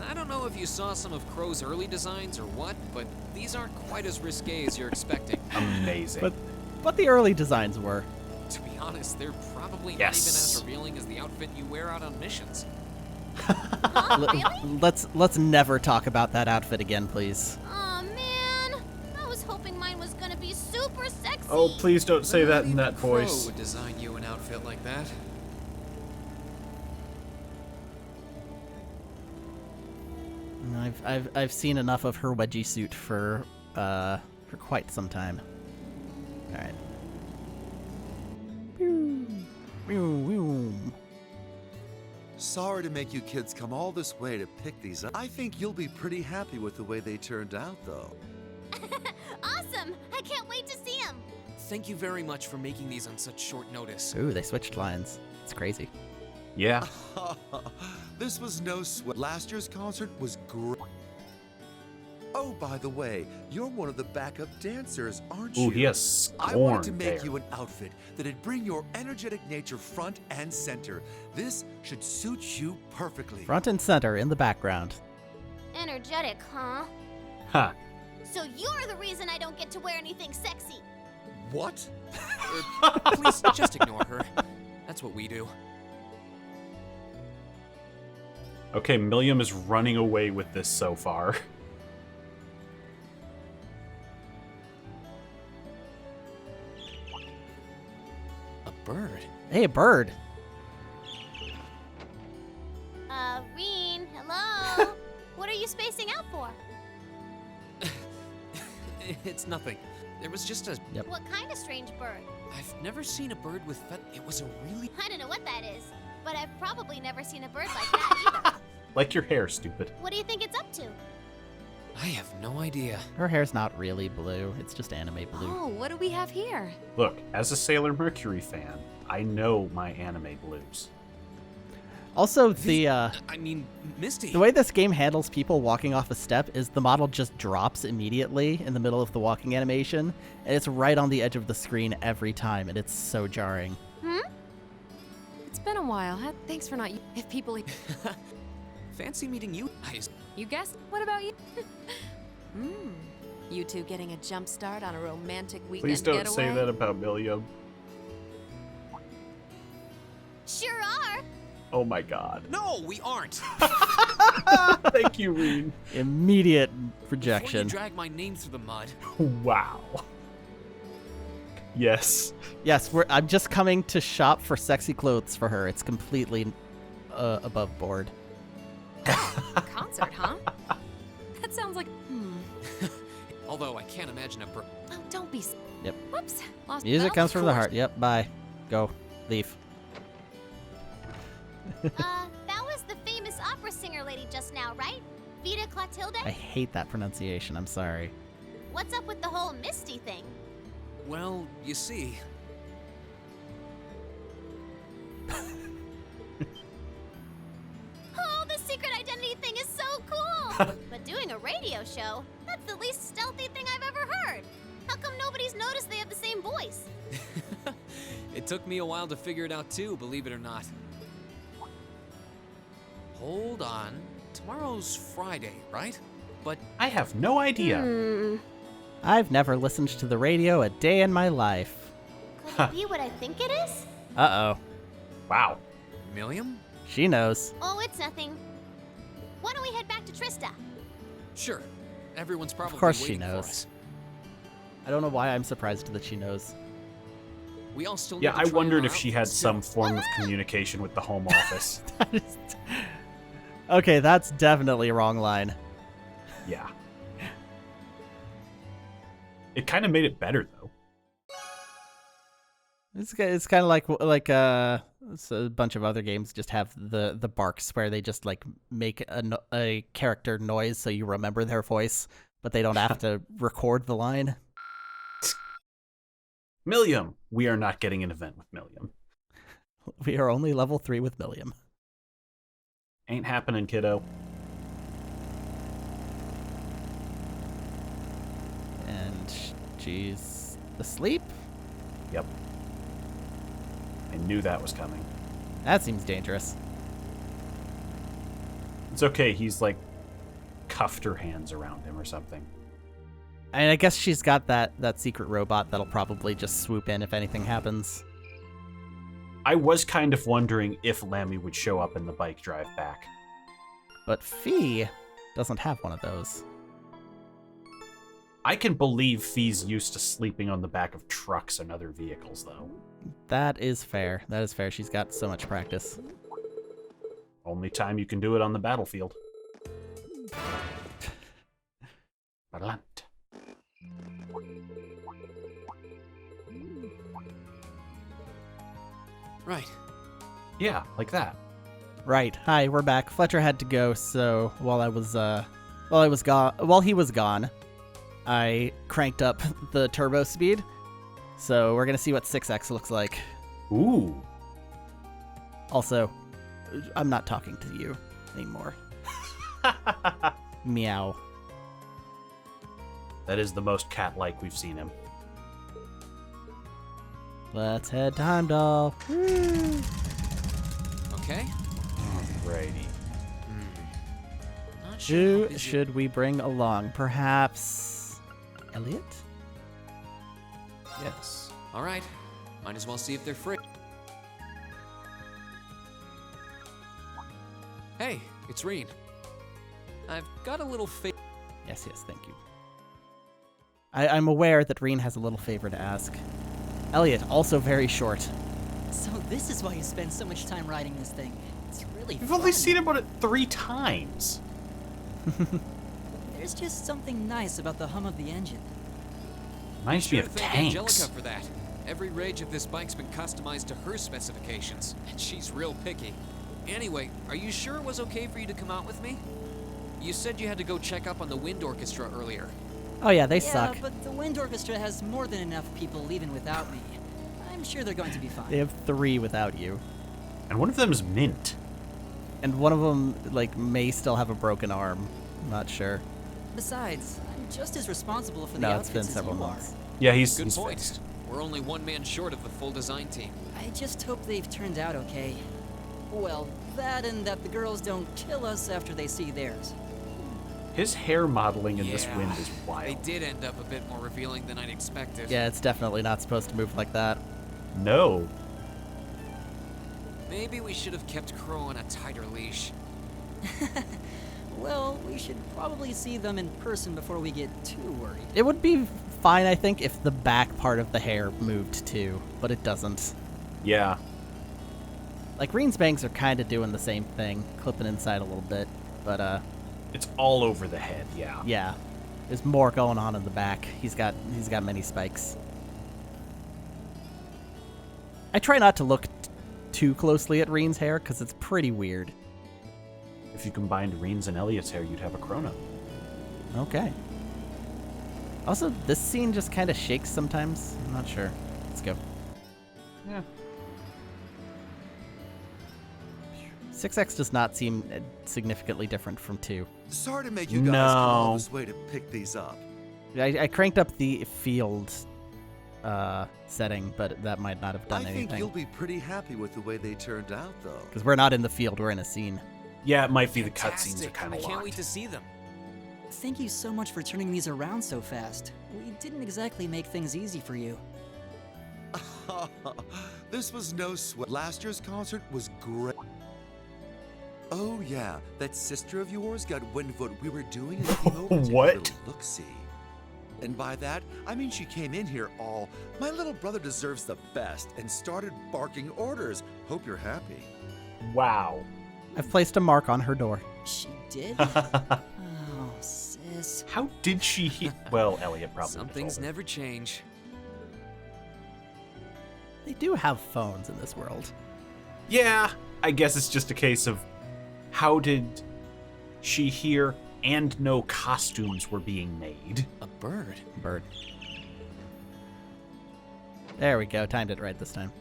I don't know if you saw some of Crow's early designs or what, but these aren't quite as risque as you're expecting. Amazing. But the early designs were. To be honest, they're probably Yes. not even as revealing as the outfit you wear out on missions. Really? Let's never talk about that outfit again, please. Aw, man. I was hoping mine was gonna be super sexy. Oh, please don't say that in that Crow voice. would design you an outfit like that. I've seen enough of her wedgie suit for quite some time. All right. Sorry to make you kids come all this way to pick these up. I think you'll be pretty happy with the way they turned out, though. Awesome! I can't wait to see them. Thank you very much for making these on such short notice. Ooh, they switched lines. It's crazy. Yeah. This was no sweat. Last year's concert was great. Oh, by the way, you're one of the backup dancers, aren't you? Ooh, he has I Scorn wanted to make there. you an outfit that'd bring your energetic nature front and center. This should suit you perfectly. Front and center in the background. Energetic, huh? Ha. So you're the reason I don't get to wear anything sexy. What? Please, just ignore her. That's what we do. Okay, Millium is running away with this so far. A bird? Hey, a bird. Rean, hello? What are you spacing out for? It's nothing. There was just a... Yep. What kind of strange bird? I've never seen a bird with It was a really... I don't know what that is, but I've probably never seen a bird like that either. Like your hair, stupid. What do you think it's up to? I have no idea. Her hair's not really blue. It's just anime blue. Oh, what do we have here? Look, as a Sailor Mercury fan, I know my anime blues. Also, the I mean, Misty. way this game handles people walking off a step is the model just drops immediately in the middle of the walking animation, and it's right on the edge of the screen every time, and it's so jarring. It's been a while. Thanks for not. If people. Fancy meeting you guys. You guessed. What about you? You two getting a jump start on a romantic weekend Please don't getaway? say that about Millium. Sure are. Oh my god. No, we aren't. Thank you, Rean. Immediate Before rejection. you drag my name through the mud. Wow. Yes. Yes, I'm just coming to shop for sexy clothes for her. It's completely above board. Concert, huh? That sounds like. Although I can't imagine a bird. Oh, don't be. Yep. Whoops. Lost. Music Well, comes from the of course. heart. Yep, bye. Go. Leave. That was the famous opera singer lady just now, right? Vita Clotilde? I hate that pronunciation. I'm sorry. What's up with the whole Misty thing? Well, you see. Oh, the secret identity thing is so cool! But doing a radio show, that's the least stealthy thing I've ever heard. How come nobody's noticed they have the same voice? It took me a while to figure it out too, believe it or not. Hold on tomorrow's Friday, right? But I have no idea. I've never listened to the radio a day in my life. Could it be what I think it is? Uh-oh. Wow. Millium? She knows. Oh, it's nothing. Why don't we head back to Trista? Sure. Everyone's probably Of course she waiting for knows. us. I don't know why I'm surprised that she knows. We all still Yeah, need to I try on wondered our if she had outfits, some too. form of communication with the home office. Okay, that's definitely a wrong line. Yeah. It kind of made it better, though. It's kind of like it's a bunch of other games just have the barks where they just like make a character noise so you remember their voice, but they don't have to record the line. Millium. We are not getting an event with Millium. We are only level 3 with Millium. Ain't happening, kiddo. And she's asleep? Yep. I knew that was coming. That seems dangerous. It's okay, he's like cuffed her hands around him or something. And I guess she's got that secret robot that'll probably just swoop in if anything happens. I was kind of wondering if Lammy would show up in the bike drive back. But Fie doesn't have one of those. I can believe Fie's used to sleeping on the back of trucks and other vehicles, though. That is fair. That is fair. She's got so much practice. Only time you can do it on the battlefield. Balant. Right. Yeah, like that. Right. Hi, we're back. Fletcher had to go, so while he was gone, I cranked up the turbo speed. So we're gonna see what 6x looks like. Ooh. Also, I'm not talking to you anymore. Meow. That is the most cat-like we've seen him. Let's head to Heimdall. Okay. Alrighty. Not sure Who how busy- should we bring along? Perhaps Elliot? Yes. All right. Might as well see if they're free. Hey, it's Rean. I've got a little Yes, thank you. I'm aware that Rean has a little favor to ask. Elliot, also very short. So this is why you spend so much time riding this thing. It's really We've fun. only seen about it 3 times. There's just something nice about the hum of the engine. Reminds me Sure of thank tanks. Angelica for that. Every rage of this bike's been customized to her specifications, and she's real picky. Anyway, are you sure it was okay for you to come out with me? You said you had to go check up on the wind orchestra earlier. Oh yeah, they Yeah, suck. but the wind orchestra has more than enough people leaving without me. I'm sure they're going to be fine. They have 3 without you. And one of them's mint. And one of them, may still have a broken arm. I'm not sure. Besides, I'm just as responsible for the No, it's outfits been as several you are. months. Yeah, he's Good point. fixed. We're only one man short of the full design team. I just hope they've turned out okay. Well, that and that the girls don't kill us after they see theirs. His hair modeling in this Yeah, wind is They wild. did end up a bit more revealing than I'd expected. Yeah, it's definitely not supposed to move like that. No. Maybe we should have kept Crow on a tighter leash. Well, we should probably see them in person before we get too worried. It would be fine, I think, if the back part of the hair moved too, but it doesn't. Yeah. Like, Rean's bangs are kind of doing the same thing, clipping inside a little bit, but, It's all over the head, yeah. yeah. There's more going on in the back. He's got many spikes. I try not to look too closely at Rean's hair, because it's pretty weird. If you combined Rean's and Elliot's hair, you'd have a chrono. Okay. Also, this scene just kind of shakes sometimes. I'm not sure. Let's go. Yeah. 6X does not seem significantly different from 2. Sorry to make you guys come all No. this way to pick these up. I cranked up the field setting, but that might not have done I think anything. you'll be pretty happy with the way they turned out, though. Because we're not in the field, we're in a scene. Yeah, it might be the cutscenes are Fantastic. kind I of can't wait locked. to see them. Thank you so much for turning these around so fast. We didn't exactly make things easy for you. This was no sweat. Last year's concert was great. Oh yeah, that sister of yours got wind of what we were doing and came over to take a What? little look-see. And by that, I mean she came in here all, my little brother deserves the best, and started barking orders. Hope you're happy. Wow. I've placed a mark on her door. She did? Oh, sis. How did she Well, Elliot probably Some would've told things her. never change. They do have phones in this world. Yeah, I guess it's just a case of how did she hear and know costumes were being made? A bird? Bird. There we go. Timed it right this time.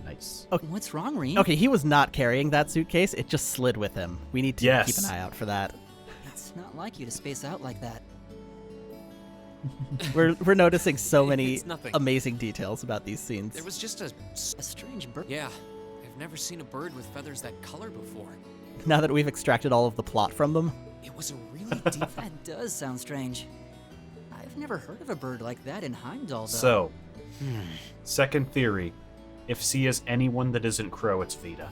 Nice. What's wrong, Rean? Okay, he was not carrying that suitcase. It just slid with him. We need to Yes. keep an eye out for that. It's not like you to space out like that. We're noticing so many It's nothing. amazing details about these scenes. There was just a... A strange bird. Yeah, I've never seen a bird with feathers that color before. Now that we've extracted all of the plot from them. It was a really deep... That does sound strange. I've never heard of a bird like that in Heimdall, though. So, second theory. If C is anyone that isn't Crow, it's Vita.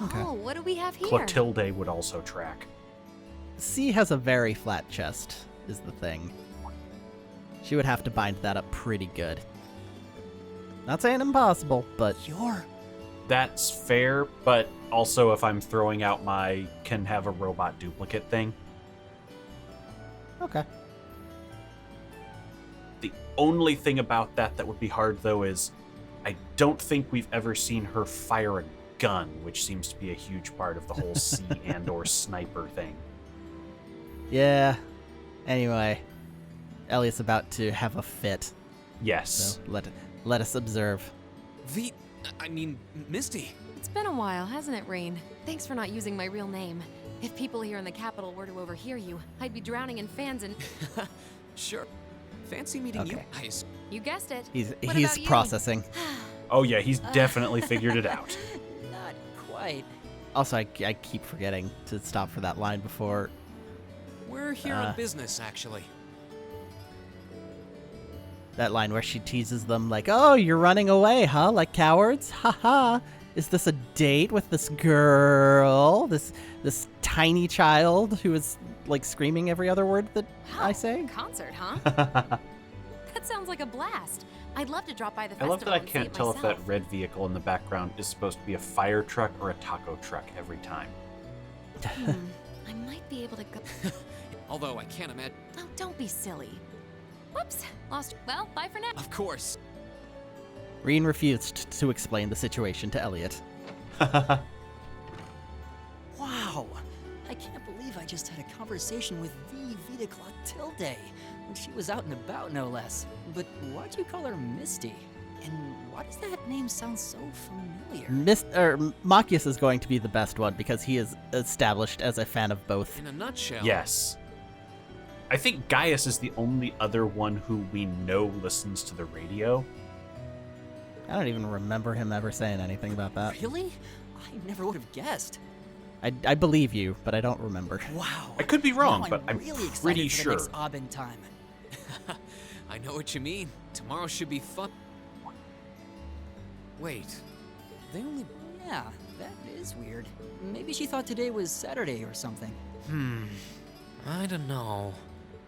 Okay. Oh, what do we have here? Clotilde would also track. C has a very flat chest, is the thing. She would have to bind that up pretty good. Not saying impossible, but That's fair, but also if I'm throwing out my can have a robot duplicate thing. okay. The only thing about that would be hard, though, is I don't think we've ever seen her fire a gun, which seems to be a huge part of the whole C and or sniper thing. Yeah. Anyway, Elliot's about to have a fit, Yes. so let us observe. Misty. It's been a while, hasn't it, Rean? Thanks for not using my real name. If people here in the capital were to overhear you, I'd be drowning in fans and... Sure. Fancy meeting you Okay. guys. You guessed it. He's What he's about you? processing. Oh yeah, he's definitely figured it out. Not quite. Also, I keep forgetting to stop for that line before. We're here on business, actually. That line where she teases them like, "Oh, you're running away, huh? Like cowards? Haha. Is this a date with this girl? This tiny child who is like screaming every other word that I say?" Concert, huh? That sounds like a blast. I'd love to drop by the I festival love that I and see can't it tell if myself. that red vehicle in the background is supposed to be a fire truck or a taco truck every time. I might be able to go... Although I can't imagine... Oh, don't be silly. Whoops. Lost... Well, bye for now. Of course. Rean refused to explain the situation to Elliot. Wow. I can't believe I just had a conversation with the Vita Clotilde when she was out and about, no less. But why'd you call her Misty? And why does that name sound so familiar? Machias is going to be the best one because he is established as a fan of both. In a nutshell... Yes. I think Gaius is the only other one who we know listens to the radio. I don't even remember him ever saying anything about that. Really? I never would have guessed. I believe you, but I don't remember. Wow. I could be wrong, Now but I'm really excited pretty for the sure. next Aubin time. I know what you mean. Tomorrow should be fun. Wait. They only... Yeah, that is weird. Maybe she thought today was Saturday or something. I don't know.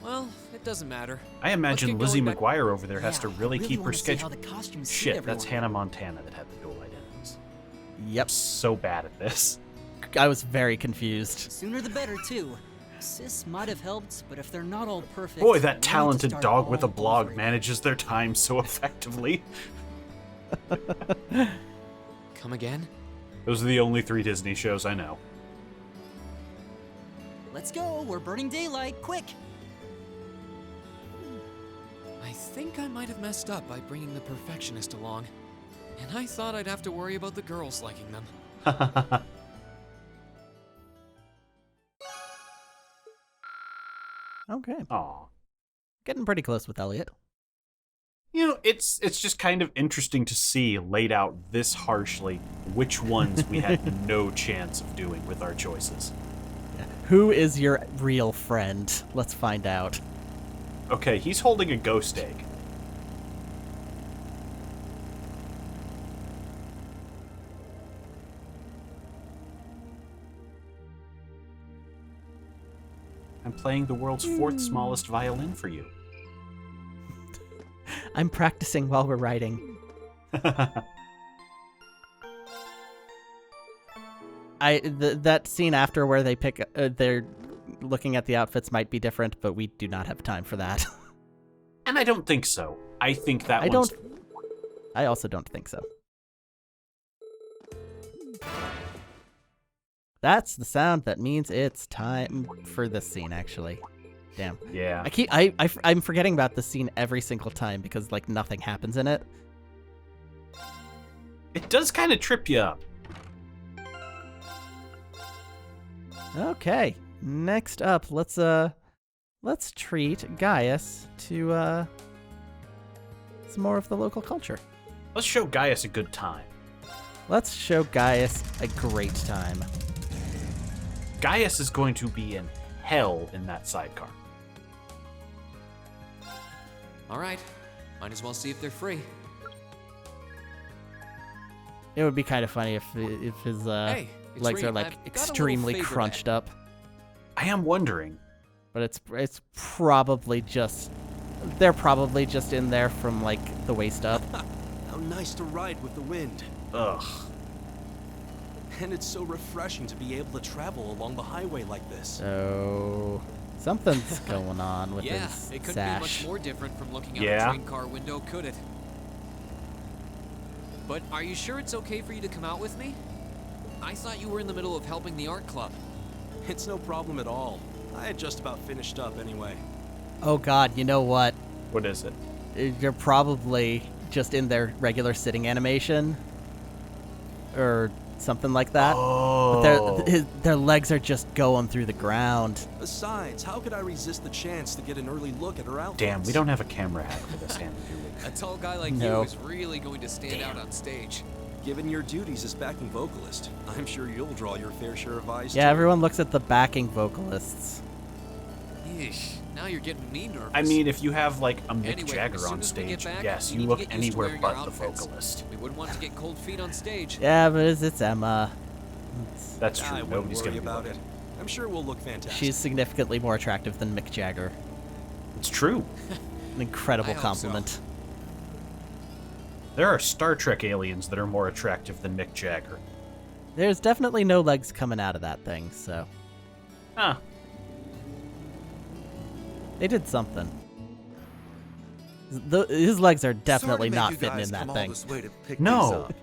Well, it doesn't matter. I imagine get Lizzie going back- McGuire over there has Yeah, to really I keep her wanna see how schedule. the costumes suit Shit, that's everyone. Hannah Montana that had the dual identities. Yep. So bad at this. I was very confused. Sooner the better, too. Sis might have helped, but if they're not all perfect... Boy, we that need to talented start dog with a all blog over manages their time so effectively. Come again? Those are the only 3 Disney shows I know. Let's go, we're burning daylight, quick! I think I might have messed up by bringing the perfectionist along. And I thought I'd have to worry about the girls liking them. Okay. Aw. Getting pretty close with Elliot. You know, it's just kind of interesting to see laid out this harshly which ones we had no chance of doing with our choices. Who is your real friend? Let's find out. Okay, he's holding a ghost egg. I'm playing the world's fourth smallest violin for you. I'm practicing while we're writing. That scene after where they pick, they're looking at the outfits might be different, but we do not have time for that. And I don't think so. I think that I also don't think so. That's the sound that means it's time for this scene, actually. Damn. Yeah. I'm forgetting about this scene every single time because, like, nothing happens in it. It does kind of trip you up. Okay. Next up, let's treat Gaius to some more of the local culture. Let's show Gaius a good time. Let's show Gaius a great time. Gaius is going to be in hell in that sidecar. All right, might as well see if they're free. It would be kind of funny if his Hey, it's legs Rean. are like I've got a little extremely favor to crunched up, I am wondering. but it's probably just they're probably just in there from like the waist up. How nice to ride with the wind. Ugh. And it's so refreshing to be able to travel along the highway like this. So something's going on with Yeah, his it couldn't sash. be much more different from looking out Yeah. a train car window, could it? But are you sure it's okay for you to come out with me? I thought you were in the middle of helping the art club. It's no problem at all. I had just about finished up anyway. Oh God, you know what? What is it? You're probably just in their regular sitting animation, or something like that. Oh. But their legs are just going through the ground. Besides, how could I resist the chance to get an early look at her outfits? Damn, we don't have a camera hack for this hand, do we? A tall guy like No. you is really going to stand out on stage. Given your duties as backing vocalist, I'm sure you'll draw your fair share of eyes Yeah, too. everyone looks at the backing vocalists. Yeesh, now you're getting me nervous. I mean, if you have like a Mick Anyway, Jagger as soon on as we get stage, back, yes, we you need to look get used to anywhere wearing our but the outfits. vocalist. We wouldn't want to get cold feet on stage. Yeah, but it's Emma. That's true. I wouldn't Nobody's worry gonna be about looking. it. I'm sure we'll look fantastic. She's significantly more attractive than Mick Jagger. It's true. An incredible I hope so. compliment. There are Star Trek aliens that are more attractive than Mick Jagger. There's definitely no legs coming out of that thing, so Huh. they did something. His legs are definitely Sorry to make not you fitting guys in that come all thing. this way to pick these No. up.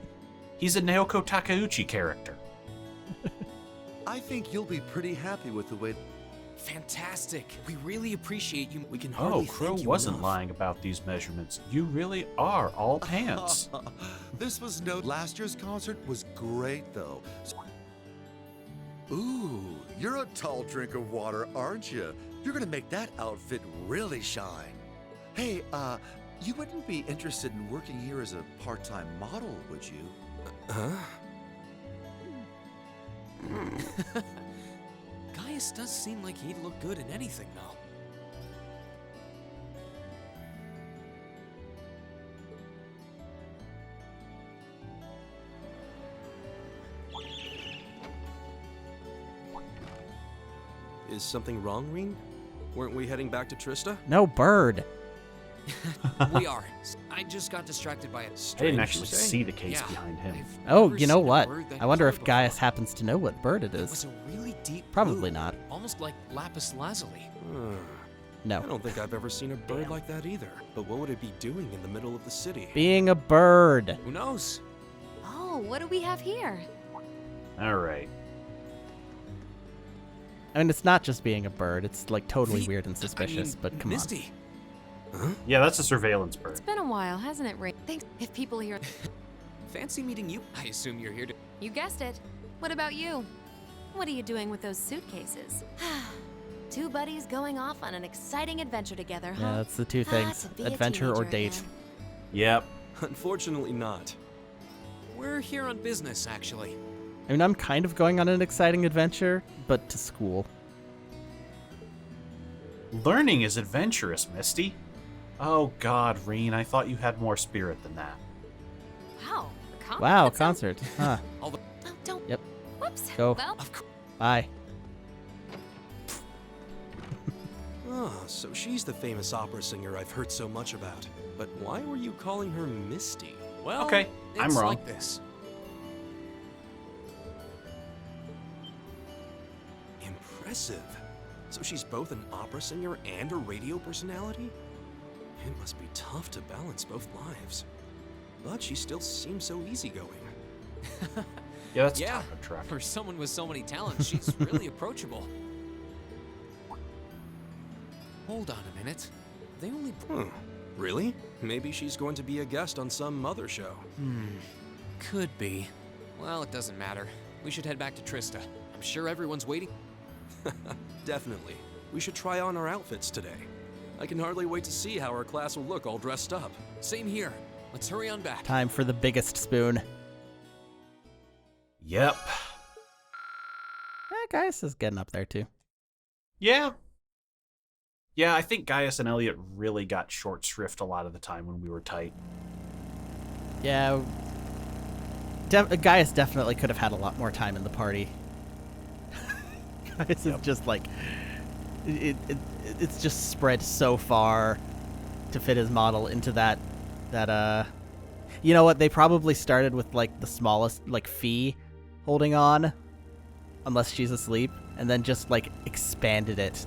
He's a Naoko Takeuchi character. I think you'll be pretty happy with the way. Fantastic. We really appreciate you. We can Oh, hardly Crow thank you wasn't enough. lying about these measurements. You really are all pants. This was no. Last year's concert was great, though. Ooh, you're a tall drink of water, aren't you? You're gonna make that outfit really shine. Hey, you wouldn't be interested in working here as a part-time model, would you? Huh? Gaius does seem like he'd look good in anything, though. Is something wrong, Rean? Weren't we heading back to Trista? No bird. We are. I just got distracted by a I strange. didn't actually you say? see the case Yeah, behind him. I've Oh, never you know seen a what? bird that I wonder if color Gaius before. happens to know what bird it It was is. a really deep Probably blue, not. almost like lapis lazuli. I No. don't think I've ever seen a bird like that either. But what would it be doing in the middle of the city? Being a bird. Who knows? Oh, what do we have here? All right. I mean, it's not just being a bird. It's like totally The- weird and suspicious, but come Misty. Yeah, that's a surveillance bird. It's been a while, hasn't it, Ray? Thanks. If people here... Fancy meeting you. I assume you're here to. You guessed it. What about you? What are you doing with those suitcases? Two buddies going off on an exciting adventure together, huh? Yeah, that's the two Ah, things. to be a Adventure or teenager date. again. Yep. Unfortunately not. We're here on business, actually. I mean, I'm kind of going on an exciting adventure, but to school. Learning is adventurous, Misty. Oh God, Rean, I thought you had more spirit than that. Wow. A concert? Wow, That sounds- concert. Huh. Oh, don't. Yep. Whoops. Go. Well, Bye. Ah, so she's the famous opera singer I've heard so much about. But why were you calling her Misty? Well, Okay, I'm it's wrong. like this. Impressive. So she's both an opera singer and a radio personality? It must be tough to balance both lives. But she still seems so easygoing. Yeah, that's Yeah, taco truck. for someone with so many talents, she's really approachable. Hold on a minute. They only... Really? Maybe she's going to be a guest on some other show. Could be. Well, it doesn't matter. We should head back to Trista. I'm sure everyone's waiting. Definitely. We should try on our outfits today. I can hardly wait to see how our class will look all dressed up. Same here. Let's hurry on back. Time for the biggest spoon. Yep. Gaius is getting up there too. Yeah. Yeah, I think Gaius and Elliot really got short shrift a lot of the time when we were tight. Yeah. Gaius definitely could have had a lot more time in the party. Gaius is just like... It's just spread so far to fit his model into that... You know what? They probably started with, like, the smallest, like, Fie holding on. Unless she's asleep. And then just, like, expanded it.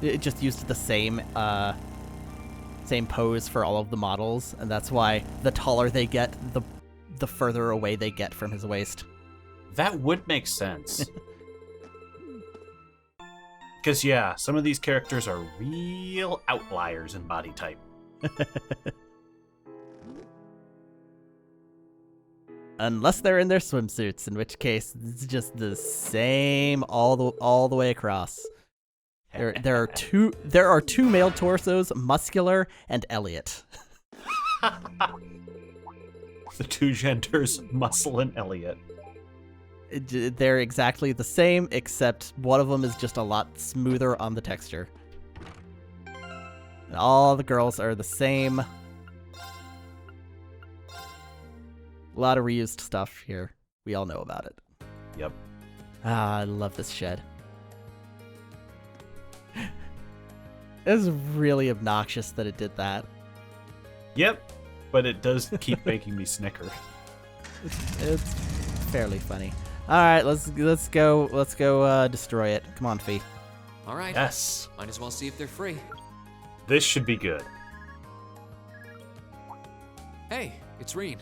It just used the same pose for all of the models, and that's why the taller they get, the further away they get from his waist. That would make sense. Because, yeah, some of these characters are real outliers in body type. Unless they're in their swimsuits, in which case it's just the same all the way across. There are two male torsos, Muscular and Elliot. The two genders, Muscle and Elliot. They're exactly the same, except one of them is just a lot smoother on the texture. And all the girls are the same. A lot of reused stuff here. We all know about it. Yep. Ah, I love this shed. It's really obnoxious that it did that. Yep, but it does keep making me snicker. It's fairly funny. All right, let's go destroy it. Come on, Fie. All right. Yes. Might as well see if they're free. This should be good. Hey, it's Rean.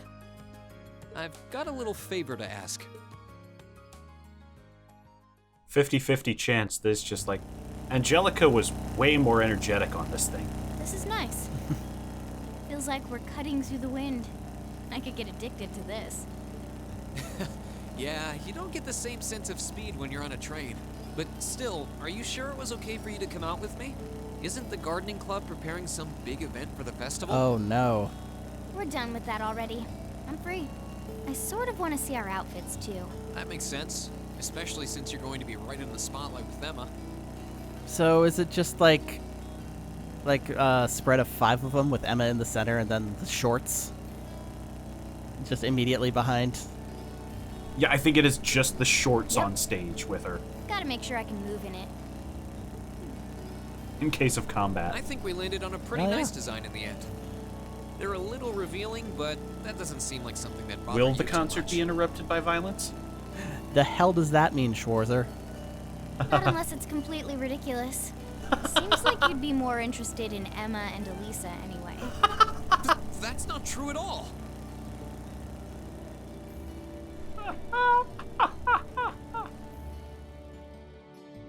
I've got a little favor to ask. 50-50 chance this just like... Angelica was way more energetic on this thing. This is nice. Feels like we're cutting through the wind. I could get addicted to this. Yeah, you don't get the same sense of speed when you're on a train. But still, are you sure it was okay for you to come out with me? Isn't the gardening club preparing some big event for the festival? Oh no. We're done with that already. I'm free. I sort of want to see our outfits too. That makes sense, especially since you're going to be right in the spotlight with Emma. So is it just like spread of 5 of them with Emma in the center and then the shorts just immediately behind? Yeah, I think it is just the shorts Yep. on stage with her, Gotta make sure I can move in it. in case of combat. I think we landed on a pretty Oh, yeah. nice design in the end. They're a little revealing, but that doesn't seem like something that bothers Will you the too concert much. be interrupted by violence? The hell does that mean, Schwarzer? Not unless it's completely ridiculous. Seems like you'd be more interested in Emma and Alisa anyway. That's not true at all.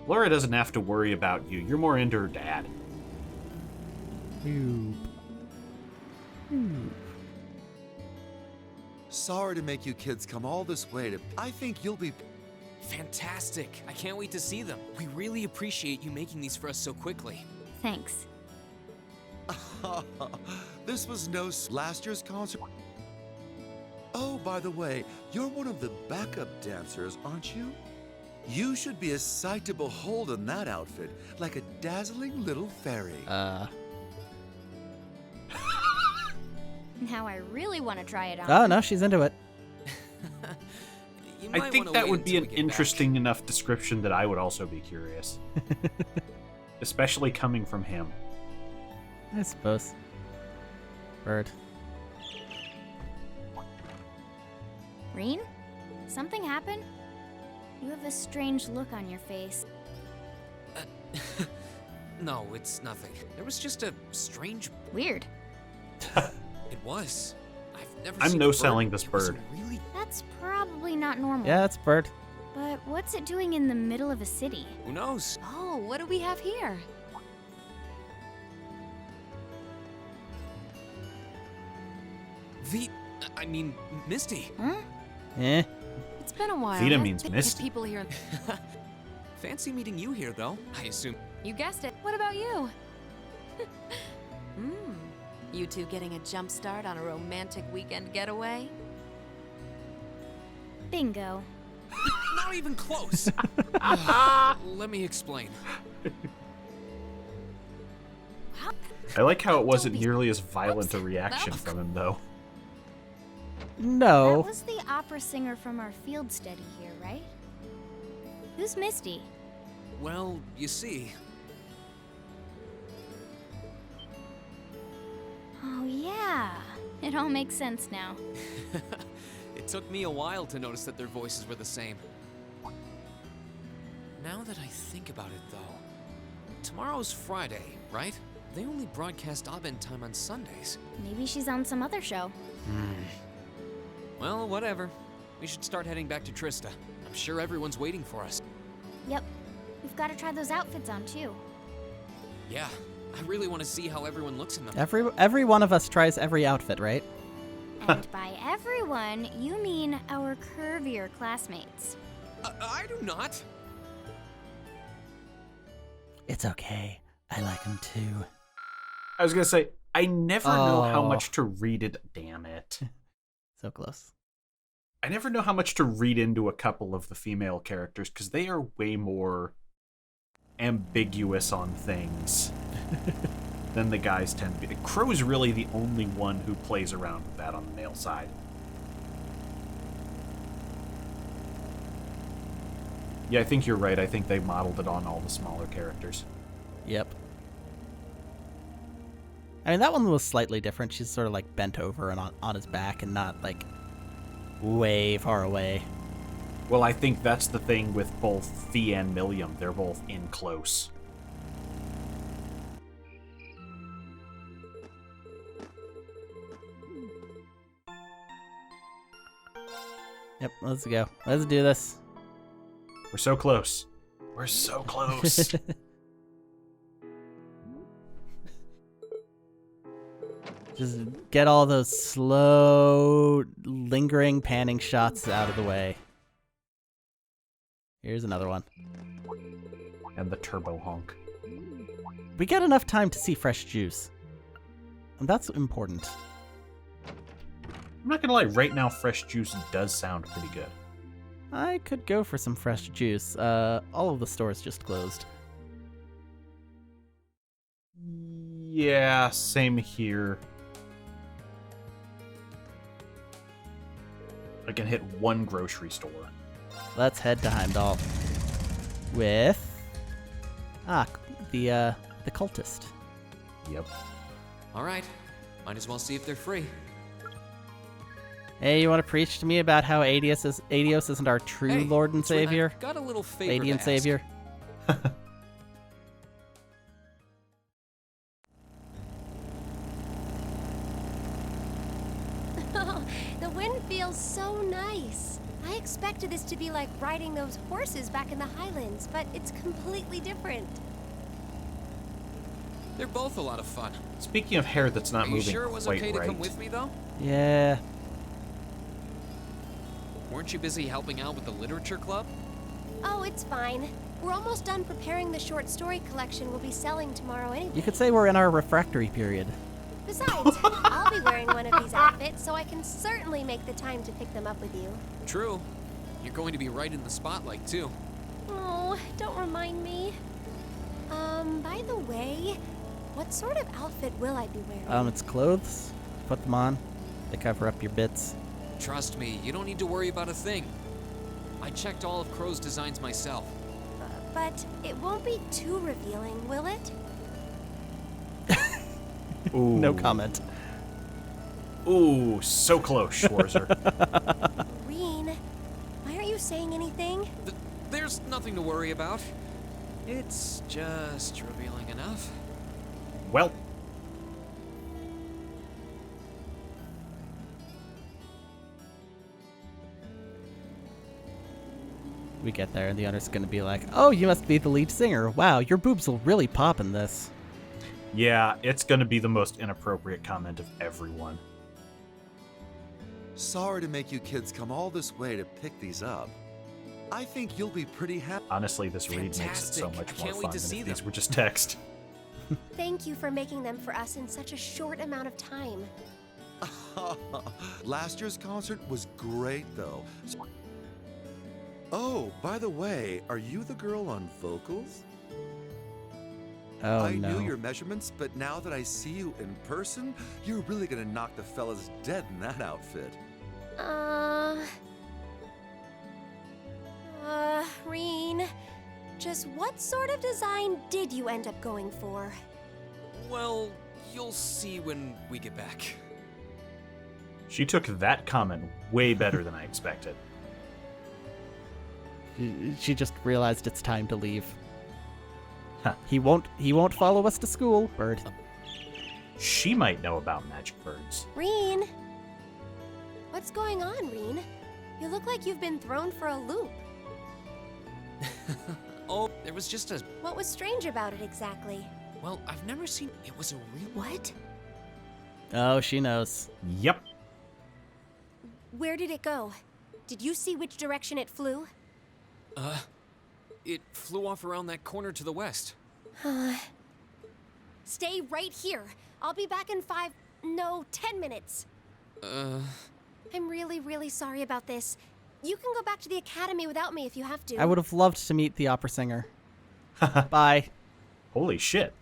Laura doesn't have to worry about you. You're more into her dad. Sorry to make you kids come all this way to... I think you'll be... Fantastic. I can't wait to see them. We really appreciate you making these for us so quickly. Thanks. This was no last year's concert. Oh, by the way, you're one of the backup dancers, aren't you? You should be a sight to behold in that outfit, like a dazzling little fairy. Now I really want to try it on. Oh, no, she's into it. You I might think wanna that wait would be until an we get interesting enough description that I would also be curious. Especially coming from him. I suppose. Bird. Rean? Something happened? You have a strange look on your face. back. No, it's nothing. There was just a strange. Weird. It was. I've never I'm seen a no-selling bird this that was bird. Really? That's probably not normal. Yeah, it's Bird. But what's it doing in the middle of a city? Who knows? Oh, what do we have here? I mean, Misty. Huh? Eh. It's been a while. Vita I means think Misty. People here. Fancy meeting you here, though. I assume. You guessed it. What about you? You two getting a jump start on a romantic weekend getaway? Bingo. Not even close. Let me explain. I like how it wasn't nearly as violent a reaction from him, though. No. That was the opera singer from our field study here, right? Who's Misty? Well, you see, Oh, yeah. It all makes sense now. it took me a while to notice that their voices were the same. Now that I think about it, though, tomorrow's Friday, right? They only broadcast odd time on Sundays. Maybe she's on some other show. Well, whatever. We should start heading back to Trista. I'm sure everyone's waiting for us. Yep. We've got to try those outfits on, too. Yeah, I really want to see how everyone looks in them. Every one of us tries every outfit, right? And by everyone, you mean our curvier classmates. I do not. It's okay. I like them too. I was gonna say, I never know how Oh. much to read it. Damn it. So close. I never know how much to read into a couple of the female characters because they are way more ambiguous on things than the guys tend to be. Crow's really the only one who plays around with that on the male side. Yeah, I think you're right. I think they modeled it on all the smaller characters. Yep. I mean, that one was slightly different. She's sort of like bent over and on his back and not like way far away. Well, I think that's the thing with both Fie and Millium. They're both in close. Yep, let's go. Let's do this. We're so close. We're so close. Just get all those slow, lingering, panning shots out of the way. Here's another one. And the turbo honk. We get enough time to see fresh juice. And that's important. I'm not gonna lie, right now fresh juice does sound pretty good. I could go for some fresh juice. All of the stores just closed. Yeah, same here. I can hit one grocery store. Let's head to Heimdall with the cultist. Yep. All right, might as well see if they're free. Hey, you want to preach to me about how Adios isn't our true Hey, Lord and it's Rean. Savior? I've got a little favor Lady to and ask. Savior? The wind feels so nice. I expected this to be like riding those horses back in the Highlands, but it's completely different. They're both a lot of fun. Speaking of hair that's not Are you moving sure it was quite okay to right. come with me, though? Yeah. Weren't you busy helping out with the literature club? Oh, it's fine. We're almost done preparing the short story collection we'll be selling tomorrow anyway. You could say we're in our refractory period. Besides, I'll I'll be wearing one of these outfits, so I can certainly make the time to pick them up with you. True. You're going to be right in the spotlight, too. Oh, don't remind me. By the way, what sort of outfit will I be wearing? It's clothes. Put them on. They cover up your bits. Trust me, you don't need to worry about a thing. I checked all of Crow's designs myself. But it won't be too revealing, will it? Ooh. No comment. Ooh, so close, Schwarzer. Rean, why aren't you saying anything? There's nothing to worry about. It's just revealing enough. Well. We get there, and the owner's gonna be like, "Oh, you must be the lead singer. Wow, your boobs will really pop in this." Yeah, it's gonna be the most inappropriate comment of everyone. Sorry to make you kids come all this way to pick these up. I think you'll be pretty happy. Honestly, this read makes it so Fantastic. much I more can't wait fun to than see if these them. were just text. Thank you for making them for us in such a short amount of time. Last year's concert was great, though. Oh, by the way, are you the girl on vocals? Oh I no. knew your measurements, but now that I see you in person, you're really gonna knock the fellas dead in that outfit. Rean, just what sort of design did you end up going for? Well, you'll see when we get back. She took that comment way better than I expected. She just realized it's time to leave. Huh. He won't follow us to school, Bird. She might know about magic birds. Rean! What's going on, Rean? You look like you've been thrown for a loop. Oh, there was just a... What was strange about it exactly? Well, I've never seen... It was a real... What? Oh, she knows. Yep. Where did it go? Did you see which direction it flew? It flew off around that corner to the west. Stay right here. I'll be back in 10 minutes. I'm really, really sorry about this. You can go back to the academy without me if you have to. I would have loved to meet the opera singer. Bye. Holy shit.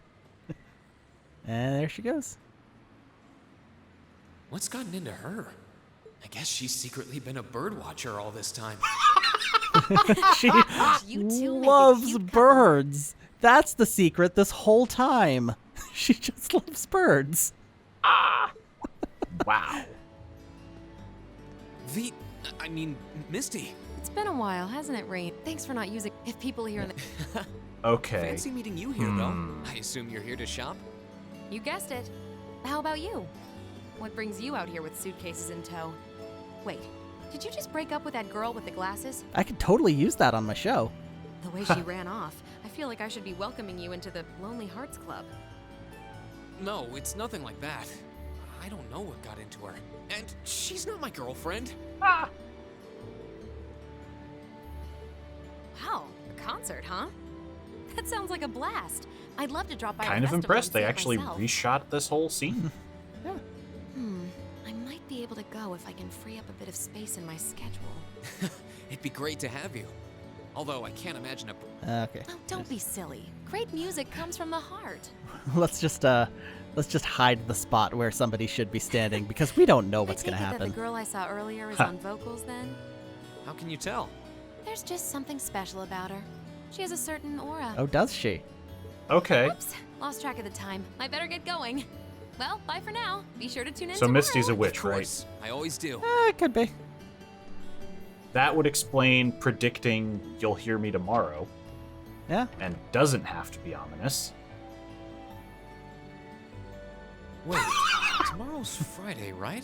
And there she goes. What's gotten into her? I guess she's secretly been a bird watcher all this time. She You two make a loves cute couple. birds. That's the secret this whole time. She just loves birds. Wow. Misty. It's been a while, hasn't it, Rean? Thanks for not using. If people here in the. Okay. Fancy meeting you here, though. I assume you're here to shop? You guessed it. How about you? What brings you out here with suitcases in tow? Wait, did you just break up with that girl with the glasses? I could totally use that on my show. The way she ran off, I feel like I should be welcoming you into the Lonely Hearts Club. No, it's nothing like that. I don't know what got into her. And she's not my girlfriend. Wow, a concert, huh? That sounds like a blast. I'd love to drop by the Kind of festival impressed and they see it actually myself. reshot this whole scene. I might be able to go if I can free up a bit of space in my schedule. It'd be great to have you. Although I can't imagine a... Okay. Oh, don't be silly. Great music comes from the heart. Let's just hide the spot where somebody should be standing because we don't know what's I take gonna it that happen. the girl I saw earlier is on vocals then? How can you tell? There's just something special about her. She has a certain aura. Oh, does she? Okay. Oops, lost track of the time. I better get going. Well, bye for now. Be sure to tune in So tomorrow. Misty's a Of witch, right? course. I always do. It could be. That would explain predicting you'll hear me tomorrow. Yeah. And doesn't have to be ominous. Wait, tomorrow's Friday, right?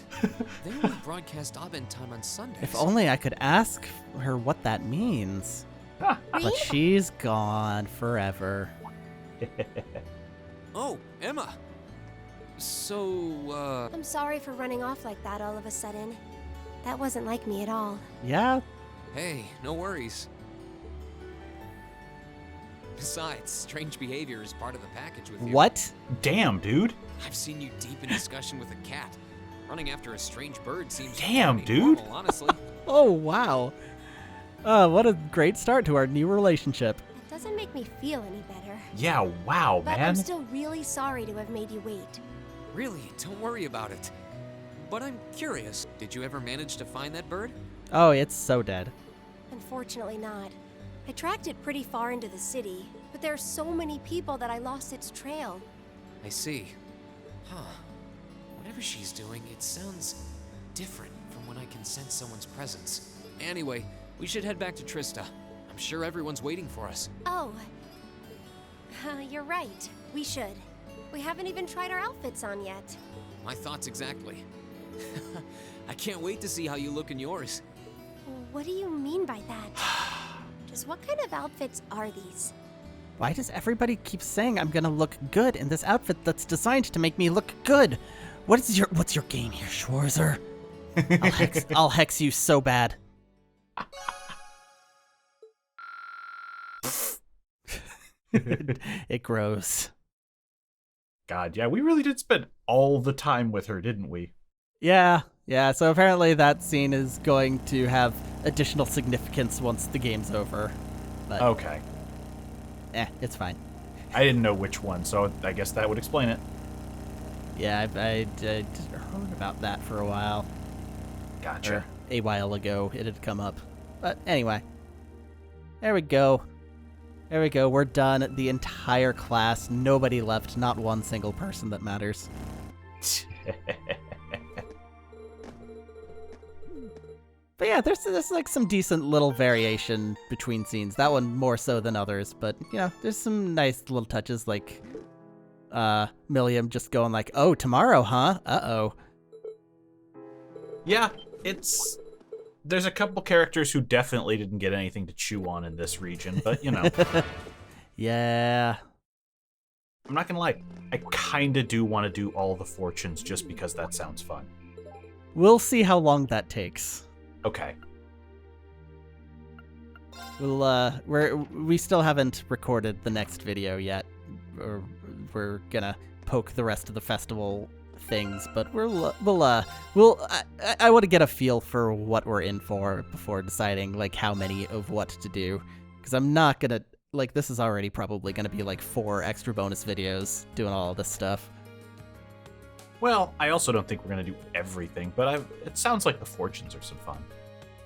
They only broadcast Abend time on Sundays. If only I could ask her what that means. But she's gone forever. Oh, Emma. So, I'm sorry for running off like that all of a sudden. That wasn't like me at all. Yeah. Hey, no worries. Besides, strange behavior is part of the package with you. What? Damn, dude. I've seen you deep in discussion with a cat. Running after a strange bird seems Damn, pretty dude. normal, honestly. Oh, wow. What a great start to our new relationship. It doesn't make me feel any better. Yeah, wow, But man. I'm still really sorry to have made you wait. Really, don't worry about it. But I'm curious, did you ever manage to find that bird? Oh, it's so dead. Unfortunately not. I tracked it pretty far into the city, but there are so many people that I lost its trail. I see. Huh. Whatever she's doing, it sounds different from when I can sense someone's presence. Anyway, we should head back to Trista. I'm sure everyone's waiting for us. Oh. You're right. We should. We haven't even tried our outfits on yet. My thoughts exactly. I can't wait to see how you look in yours. What do you mean by that? Just what kind of outfits are these? Why does everybody keep saying I'm gonna look good in this outfit that's designed to make me look good? What's your game here, Schwarzer? I'll hex you so bad. It grows. God, yeah, we really did spend all the time with her, didn't we? Yeah. So apparently that scene is going to have additional significance once the game's over. But Okay. It's fine. I didn't know which one, so I guess that would explain it. Yeah, I heard about that for a while. Gotcha. Or a while ago, it had come up. But anyway, there we go. We're done. The entire class. Nobody left. Not one single person that matters. But yeah, there's like some decent little variation between scenes. That one more so than others, but you know, there's some nice little touches like Millium just going like, "Oh, tomorrow, huh? Uh-oh." Yeah, there's a couple characters who definitely didn't get anything to chew on in this region, but you know. Yeah. I'm not gonna lie, I kinda do want to do all the fortunes just because that sounds fun. We'll see how long that takes. Okay. We still haven't recorded the next video yet. We're gonna poke the rest of the festival things, but I want to get a feel for what we're in for before deciding like how many of what to do, because I'm not gonna like this is already probably gonna be like 4 extra bonus videos doing all of this stuff. Well, I also don't think we're gonna do everything, but it sounds like the fortunes are some fun.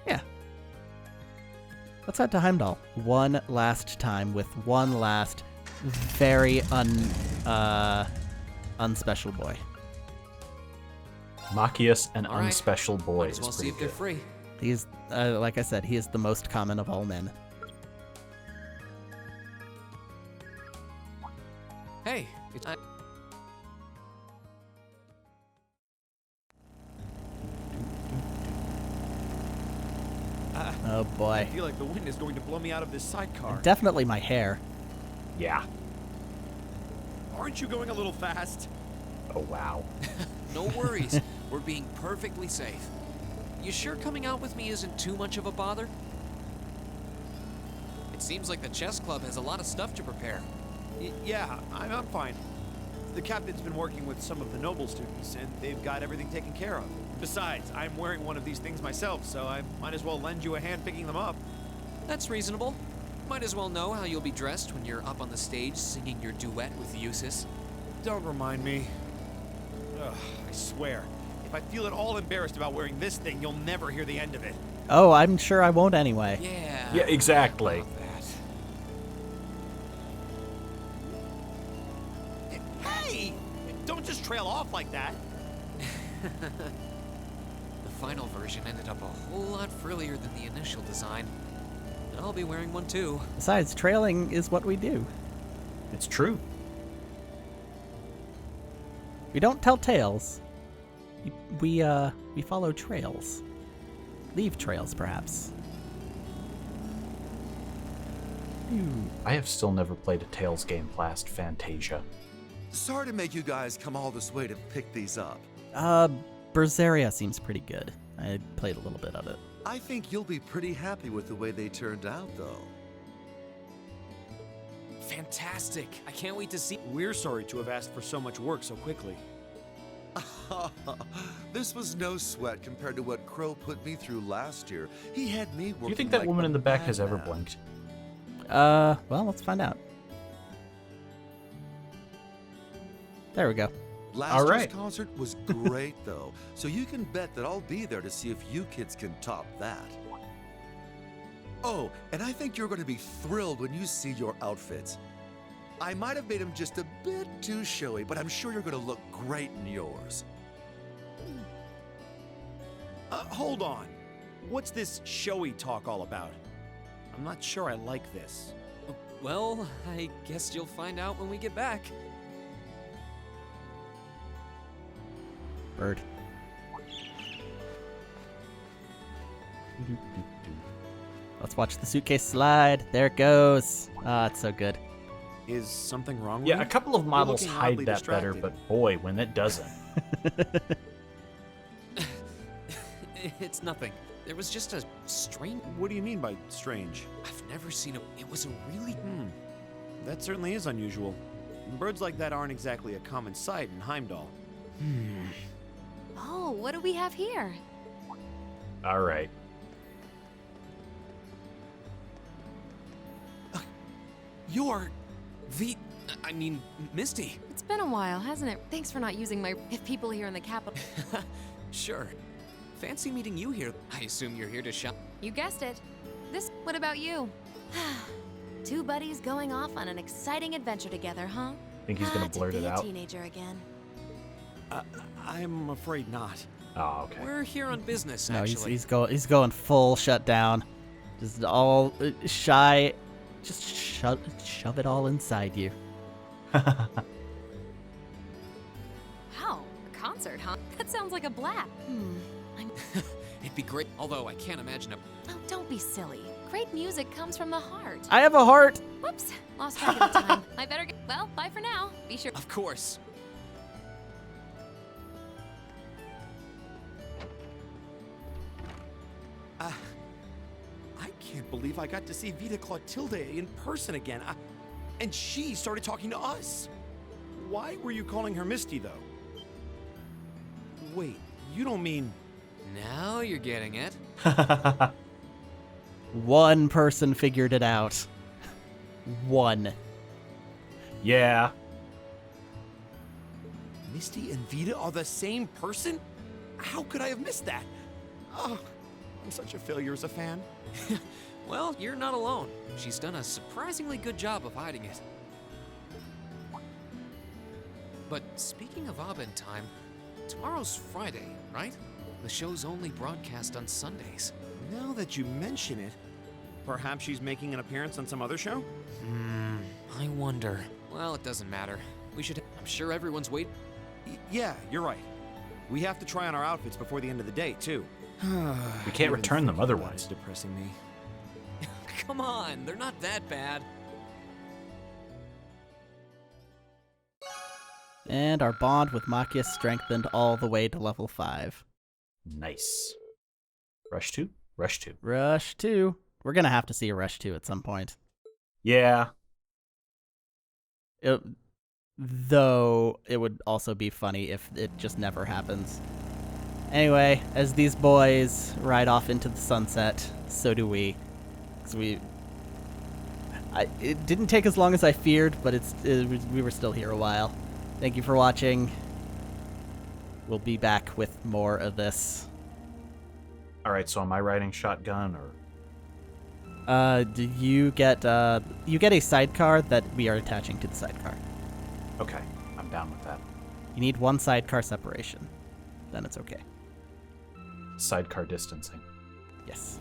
Yeah. Let's head to Heimdall one last time with one last very unspecial boy. Machias, an All right. unspecial boy, Might as well is see pretty if they're good. free. He's, like I said, he is the most common of all men. Hey, Oh boy. I feel like the wind is going to blow me out of this sidecar. Definitely my hair. Yeah. Aren't you going a little fast? Oh, wow. no worries. We're being perfectly safe. You sure coming out with me isn't too much of a bother? It seems like the chess club has a lot of stuff to prepare. Yeah, I'm fine. The captain's been working with some of the noble students, and they've got everything taken care of. Besides, I'm wearing one of these things myself, so I might as well lend you a hand picking them up. That's reasonable. Might as well know how you'll be dressed when you're up on the stage singing your duet with Eustace. Don't remind me. Ugh, I swear, if I feel at all embarrassed about wearing this thing, you'll never hear the end of it. Oh, I'm sure I won't anyway. Yeah. Yeah, exactly. Hey! Don't just trail off like that. The final version ended up a whole lot frillier than the initial design. I'll be wearing one too. Besides, trailing is what we do. It's true. We don't tell tales. We follow trails. Leave trails, perhaps. I have still never played a Tales game past Fantasia. Sorry to make you guys come all this way to pick these up. Berseria seems pretty good. I played a little bit of it. I think you'll be pretty happy with the way they turned out, though. Fantastic. I can't wait to see. We're sorry to have asked for so much work so quickly. This was no sweat compared to what Crow put me through last year. He had me working. Do you think that like woman a in the back has ever madman. blinked? Well, let's find out. There we go. Last year's right. concert was great, though, so you can bet that I'll be there to see if you kids can top that. Oh, and I think you're going to be thrilled when you see your outfits. I might have made them just a bit too showy, but I'm sure you're going to look great in yours. Hold on. What's this showy talk all about? I'm not sure I like this. Well, I guess you'll find out when we get back. Bird. Let's watch the suitcase slide. There it goes. Ah, it's so good. Is something wrong with Yeah, you? a couple of models looking hide oddly that better, distracted. but boy, when it doesn't. It's nothing. There was just a strange. What do you mean by strange? I've never seen a. It was a really. That certainly is unusual. Birds like that aren't exactly a common sight in Heimdall. Oh, what do we have here? All right. You're I mean, Misty. It's been a while, hasn't it? Thanks for not using my if people here in the capital. Sure. Fancy meeting you here. I assume you're here to shop. You guessed it. What about you? Two buddies going off on an exciting adventure together, huh? Think he's gonna blurt to it be out? a teenager again. I'm afraid not. Oh, okay. We're here on business, No, actually. he's going full shutdown. Just all shy. Just shove it all inside you. Wow, a concert, huh? That sounds like a blast. It'd be great, although I can't imagine a. Oh, don't be silly. Great music comes from the heart. I have a heart. Whoops, lost track of the time. I better get. Well, bye for now. Be sure. Of course. I can't believe I got to see Vita Clotilde in person again. And she started talking to us. Why were you calling her Misty, though? Wait, you don't mean... Now you're getting it. One person figured it out. One. Yeah. Misty and Vita are the same person? How could I have missed that? Oh, I'm such a failure as a fan. Well, you're not alone. She's done a surprisingly good job of hiding it. But speaking of Abend time, tomorrow's Friday, right? The show's only broadcast on Sundays. Now that you mention it, perhaps she's making an appearance on some other show? I wonder. Well, it doesn't matter. We should. I'm sure everyone's waiting. Yeah, you're right. We have to try on our outfits before the end of the day, too. We can't return them otherwise. It's depressing me. Come on, they're not that bad. And our bond with Machias strengthened all the way to level 5. Nice. Rush 2? Rush 2. Rush 2. We're gonna have to see a Rush 2 at some point. Yeah. Though it would also be funny if it just never happens. Anyway, as these boys ride off into the sunset, so do we. 'Cause it didn't take as long as I feared, but we were still here a while. Thank you for watching. We'll be back with more of this. All right, so am I riding shotgun or? You get a sidecar that we are attaching to the sidecar. Okay, I'm down with that. You need one sidecar separation. Then it's okay. Sidecar distancing. Yes.